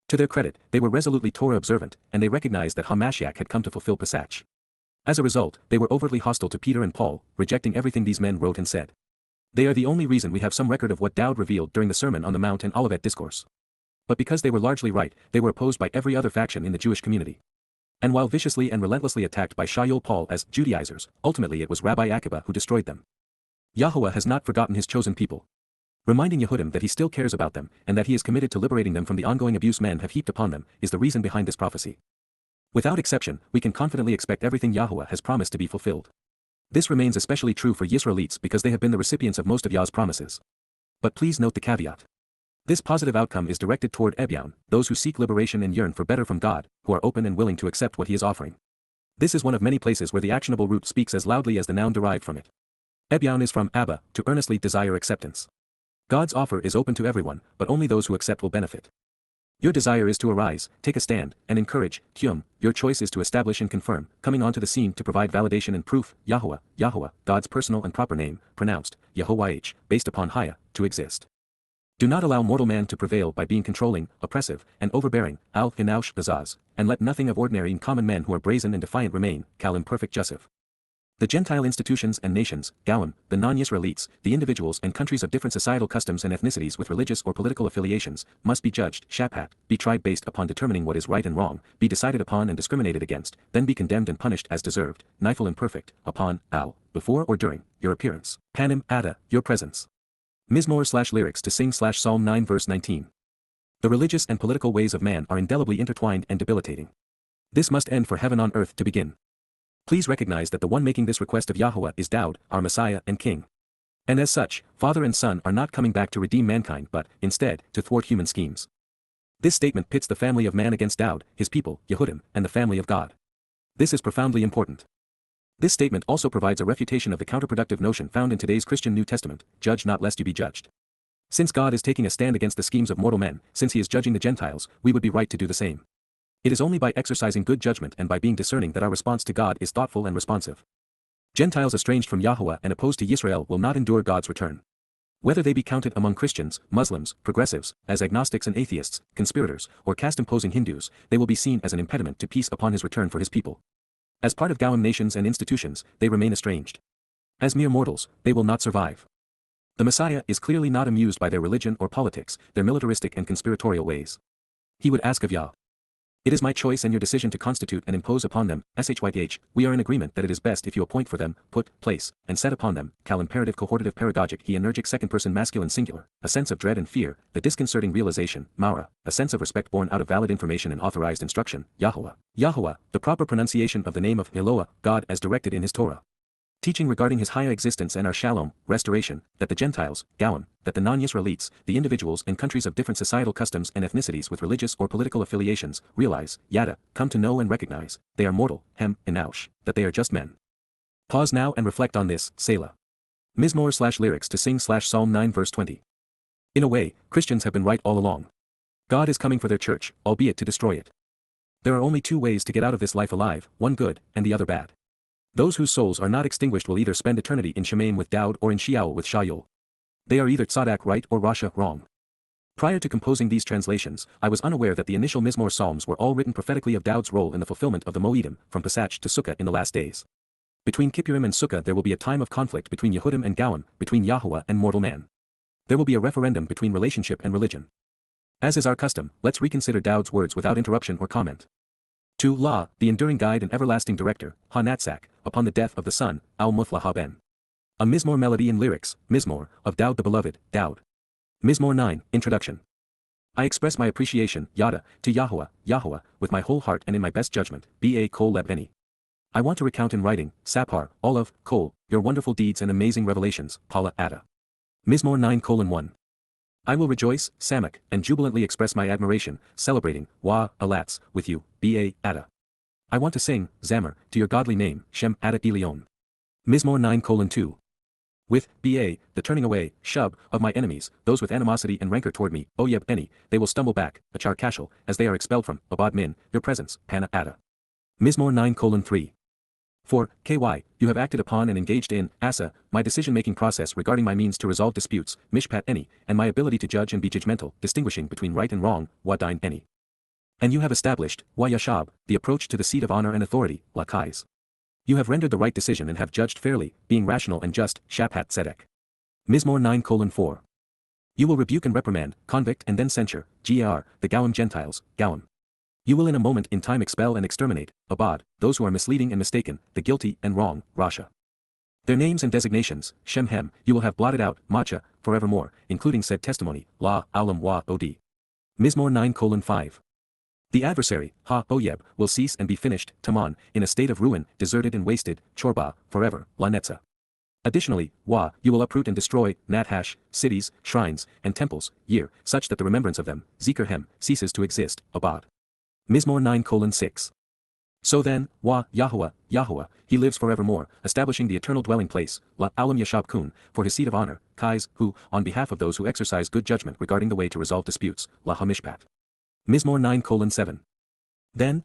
To their credit, they were resolutely Torah observant, and they recognized that HaMashiach had come to fulfill Pesach. As a result, they were overtly hostile to Peter and Paul, rejecting everything these men wrote and said. They are the only reason we have some record of what Dowd revealed during the Sermon on the Mount and Olivet Discourse. But because they were largely right, they were opposed by every other faction in the Jewish community. And while viciously and relentlessly attacked by Shaul Paul as Judaizers, ultimately it was Rabbi Akiba who destroyed them. Yahowah has not forgotten his chosen people. Reminding Yehudim that he still cares about them, and that he is committed to liberating them from the ongoing abuse men have heaped upon them, is the reason behind this prophecy. Without exception, we can confidently expect everything Yahowah has promised to be fulfilled. This remains especially true for Yisraelites because they have been the recipients of most of Yah's promises. But please note the caveat. This positive outcome is directed toward Ebyaun, those who seek liberation and yearn for better from God, who are open and willing to accept what he is offering. This is one of many places where the actionable root speaks as loudly as the noun derived from it. Ebyaun is from Abba, to earnestly desire acceptance. God's offer is open to everyone, but only those who accept will benefit. Your desire is to arise, take a stand, and encourage. Kyum, your choice is to establish and confirm, coming onto the scene to provide validation and proof. Yahowah, Yahowah, God's personal and proper name, pronounced, Yehovah, based upon Haya, to exist. Do not allow mortal man to prevail by being controlling, oppressive, and overbearing, al-hinaush bazaz, and let nothing of ordinary and common men who are brazen and defiant remain, kal imperfect Joseph. The Gentile institutions and nations, Gowan, the non-Yisraelites, the individuals and countries of different societal customs and ethnicities with religious or political affiliations, must be judged, Shabat, be tried based upon determining what is right and wrong, be decided upon and discriminated against, then be condemned and punished as deserved, nifle imperfect, upon, before or during, your appearance, panim, ada, your presence. Mizmor/lyrics to sing Psalm 9 verse 19. The religious and political ways of man are indelibly intertwined and debilitating. This must end for heaven on earth to begin. Please recognize that the one making this request of Yahowah is Daud, our Messiah and King. And as such, Father and Son are not coming back to redeem mankind but, instead, to thwart human schemes. This statement pits the family of man against Daud, his people, Yehudim, and the family of God. This is profoundly important. This statement also provides a refutation of the counterproductive notion found in today's Christian New Testament, judge not lest you be judged. Since God is taking a stand against the schemes of mortal men, since he is judging the Gentiles, we would be right to do the same. It is only by exercising good judgment and by being discerning that our response to God is thoughtful and responsive. Gentiles estranged from Yahowah and opposed to Yisrael will not endure God's return. Whether they be counted among Christians, Muslims, progressives, as agnostics and atheists, conspirators, or caste-imposing Hindus, they will be seen as an impediment to peace upon his return for his people. As part of Gowan nations and institutions, they remain estranged. As mere mortals, they will not survive. The Messiah is clearly not amused by their religion or politics, their militaristic and conspiratorial ways. He would ask of Yah. It is my choice and your decision to constitute and impose upon them, SHYTH, we are in agreement that it is best if you appoint for them, put, place, and set upon them, cal imperative cohortative pedagogic he energic second person masculine singular, a sense of dread and fear, the disconcerting realization, Maura, a sense of respect born out of valid information and authorized instruction, Yahowah. Yahowah, the proper pronunciation of the name of Eloah, God as directed in his Torah. Teaching regarding his higher existence and our shalom, restoration, that the Gentiles, Gowan, that the non-Yisraelites, the individuals and countries of different societal customs and ethnicities with religious or political affiliations, realize, Yada, come to know and recognize, they are mortal, hem, inaush, that they are just men. Pause now and reflect on this, Selah. Mizmor/lyrics to sing Psalm 9 verse 20. In a way, Christians have been right all along. God is coming for their church, albeit to destroy it. There are only two ways to get out of this life alive, one good, and the other bad. Those whose souls are not extinguished will either spend eternity in Shemaim with Daud or in Sheol with Shaul. They are either Tzadak right or Rasha wrong. Prior to composing these translations, I was unaware that the initial Mizmor Psalms were all written prophetically of Daud's role in the fulfillment of the Moedim, from Pesach to Sukkah in the last days. Between Kippurim and Sukkah there will be a time of conflict between Yehudim and Gowan, between Yahowah and mortal man. There will be a referendum between relationship and religion. As is our custom, let's reconsider Daud's words without interruption or comment. To La, the enduring guide and everlasting director, Ha-Natzak, upon the death of the son, Al-Muthla Ben. A Mizmor melody in lyrics, Mizmor, of Daud the beloved, Daud. Mizmor 9, Introduction. I express my appreciation, Yada, to Yahowah, Yahowah, with my whole heart and in my best judgment, B.A. Qowl Lebeni. I want to recount in writing, Sapar, all of, Qowl, your wonderful deeds and amazing revelations, Paula Ada. Mizmor 9:1. I will rejoice, Samak, and jubilantly express my admiration, celebrating, Alats, with you, B.A. Ada. I want to sing, Zamar, to your godly name, Shem Ada Elion. Mizmor 9:2. With, B.A., the turning away, Shub, of my enemies, those with animosity and rancor toward me, Oyeb Eni, they will stumble back, Achar Kashal, as they are expelled from, Abad Min, your presence, Pana Ada. Mizmor 9:3. For, KY, you have acted upon and engaged in, Asa, my decision-making process regarding my means to resolve disputes, Mishpat Eni, and my ability to judge and be judgmental, distinguishing between right and wrong, Wadain Eni. And you have established, Yashab, the approach to the seat of honor and authority, Lakais. You have rendered the right decision and have judged fairly, being rational and just, Shapat Tzedek. Mizmor 9:4. You will rebuke and reprimand, convict and then censure, Gar, the Gowan Gentiles, Gowan. You will in a moment in time expel and exterminate, Abad, those who are misleading and mistaken, the guilty and wrong, Rasha. Their names and designations, Shem Hem, you will have blotted out, Macha, forevermore, including said testimony, La, Alam Wa, Od. Mizmor 9:5. The adversary, Ha-Oyeb, will cease and be finished, Taman, in a state of ruin, deserted and wasted, Chorba, forever, La Netza. Additionally, Wa, you will uproot and destroy, Nathash, cities, shrines, and temples, year, such that the remembrance of them, Zikr Hem, ceases to exist, Abad. Mizmor 9:6. So then, YAHOWAH, YAHOWAH, he lives forevermore, establishing the eternal dwelling place, La Alam Yashab Kun, for his seat of honor, Kais, who, on behalf of those who exercise good judgment regarding the way to resolve disputes, La Hamishpat. Mizmor 9:7. Then,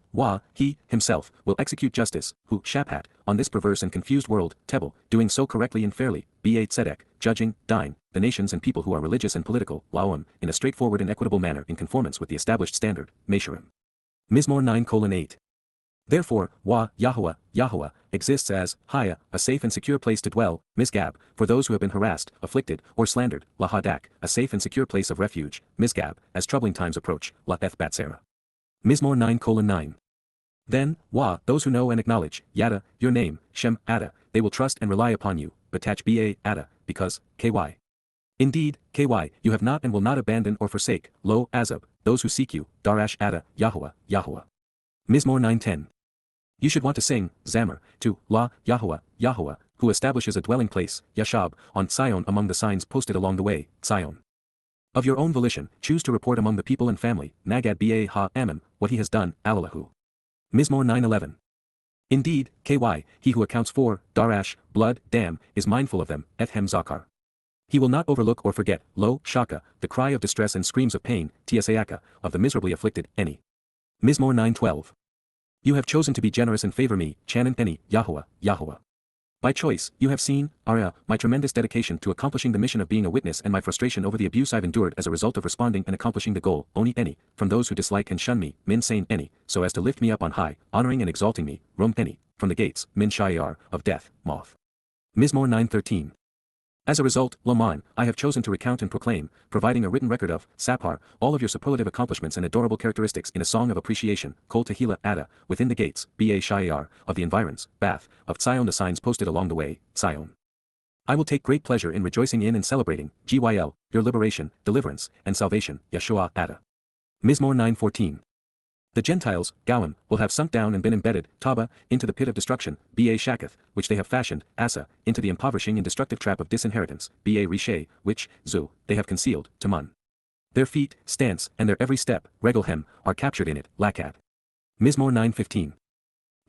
he, himself, will execute justice, who, Shapat, on this perverse and confused world, Tebel, doing so correctly and fairly, Ba Tzedek, judging, Dine, the nations and people who are religious and political, Laom, in a straightforward and equitable manner in conformance with the established standard, Meshurim. Mizmor 9:8. Therefore, YAHOWAH, YAHOWAH, exists as, Haya, a safe and secure place to dwell, Mizgab, for those who have been harassed, afflicted, or slandered, Lahadak, a safe and secure place of refuge, Mizgab, as troubling times approach, La Eth Batsera. Mizmor 9:9. Then, those who know and acknowledge, Yada, your name, Shem, Ada, they will trust and rely upon you, Batach Ba, Ada, because, KY. Indeed, KY, you have not and will not abandon or forsake, Lo, Azab, those who seek you, Darash Ada, YAHOWAH, YAHOWAH. Mizmor 9:10. You should want to sing, Zamar, to, La, YAHOWAH, YAHOWAH, who establishes a dwelling place, Yashab, on Sion among the signs posted along the way, Sion. Of your own volition, choose to report among the people and family, Nagad Ba Ha Ammon, what he has done, Alalahu. Mizmor 9:11. Indeed, KY, he who accounts for, Darash, blood, dam, is mindful of them, Ethem Zakar. He will not overlook or forget, Lo, Shaka, the cry of distress and screams of pain, Tsayaka, of the miserably afflicted, any. Mizmor 9:12. You have chosen to be generous and favor me, Chanan Eni, YAHOWAH, YAHOWAH. By choice, you have seen, Arya, my tremendous dedication to accomplishing the mission of being a witness and my frustration over the abuse I've endured as a result of responding and accomplishing the goal, Oni Eni, from those who dislike and shun me, Min Sain Eni, so as to lift me up on high, honoring and exalting me, Rum Eni, from the gates, Min Shayar, of death, Moth. Mizmor 9:13. As a result, Loman, I have chosen to recount and proclaim, providing a written record of, Sapar, all of your superlative accomplishments and adorable characteristics in a song of appreciation, Kol Tehillah Ada, within the gates, Ba Shayar, of the environs, Bath, of Sion the signs posted along the way, Sion. I will take great pleasure in rejoicing in and celebrating, Gyl, your liberation, deliverance, and salvation, Yeshua Ada. Mizmor 9:14. The Gentiles, Gawim, will have sunk down and been embedded, Taba, into the pit of destruction, Ba Shakath, which they have fashioned, Asa, into the impoverishing and destructive trap of disinheritance, Ba Rishay, which, Zu, they have concealed, Taman. Their feet, stance, and their every step, Regelhem, are captured in it, Lakat. Mizmor 9:15.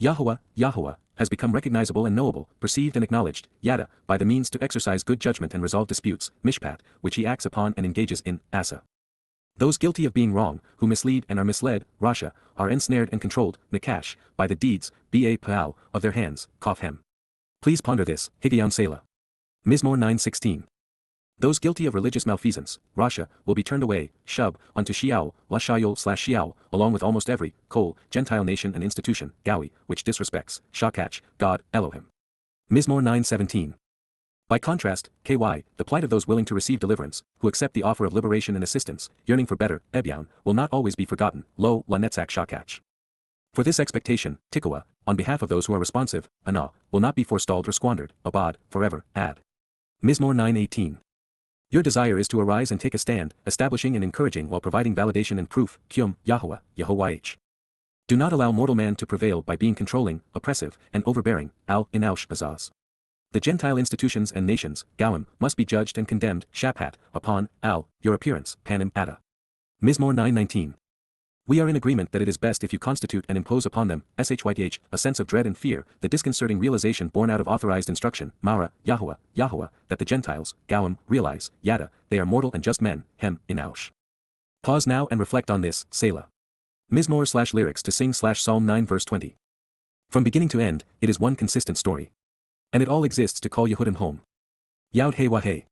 YAHOWAH, YAHOWAH, has become recognizable and knowable, perceived and acknowledged, Yada, by the means to exercise good judgment and resolve disputes, Mishpat, which he acts upon and engages in, Asa. Those guilty of being wrong, who mislead and are misled, Rasha, are ensnared and controlled, Nakash, by the deeds, Ba Pa'al, of their hands, Kofhem. Please ponder this, Higayon Selah. Mizmor 9:16. Those guilty of religious malfeasance, Rasha, will be turned away, Shub, unto Shiao, Lashayol/Shiao, along with almost every, Qowl, Gentile nation and institution, Gawi, which disrespects, Shakach, God, Elohim. Mizmor 9:17. By contrast, KY, the plight of those willing to receive deliverance, who accept the offer of liberation and assistance, yearning for better, Ebyan, will not always be forgotten, Lo, La Netzach Shakach. For this expectation, Tikwa, on behalf of those who are responsive, Ana, will not be forestalled or squandered, Abad, forever, Ad. Mizmor 9:18. Your desire is to arise and take a stand, establishing and encouraging while providing validation and proof, Kyum, YAHOWAH, YAHOWAH. Do not allow mortal man to prevail by being controlling, oppressive, and overbearing, Al-Inaush Azaz. The Gentile institutions and nations, Gawim, must be judged and condemned, Shaphat, upon, your appearance, Panim Ada. Mizmor 9:19. We are in agreement that it is best if you constitute and impose upon them, Shyth, a sense of dread and fear, the disconcerting realization born out of authorized instruction, Mara, YAHOWAH, YAHOWAH, that the Gentiles, Gawim, realize, Yada, they are mortal and just men, Hem, Inaush. Pause now and reflect on this, Selah. Mizmor/lyrics to sing/Psalm 9 verse 20. From beginning to end, it is one consistent story. And it all exists to call Yehudim home. Yod Hey Wah Hey.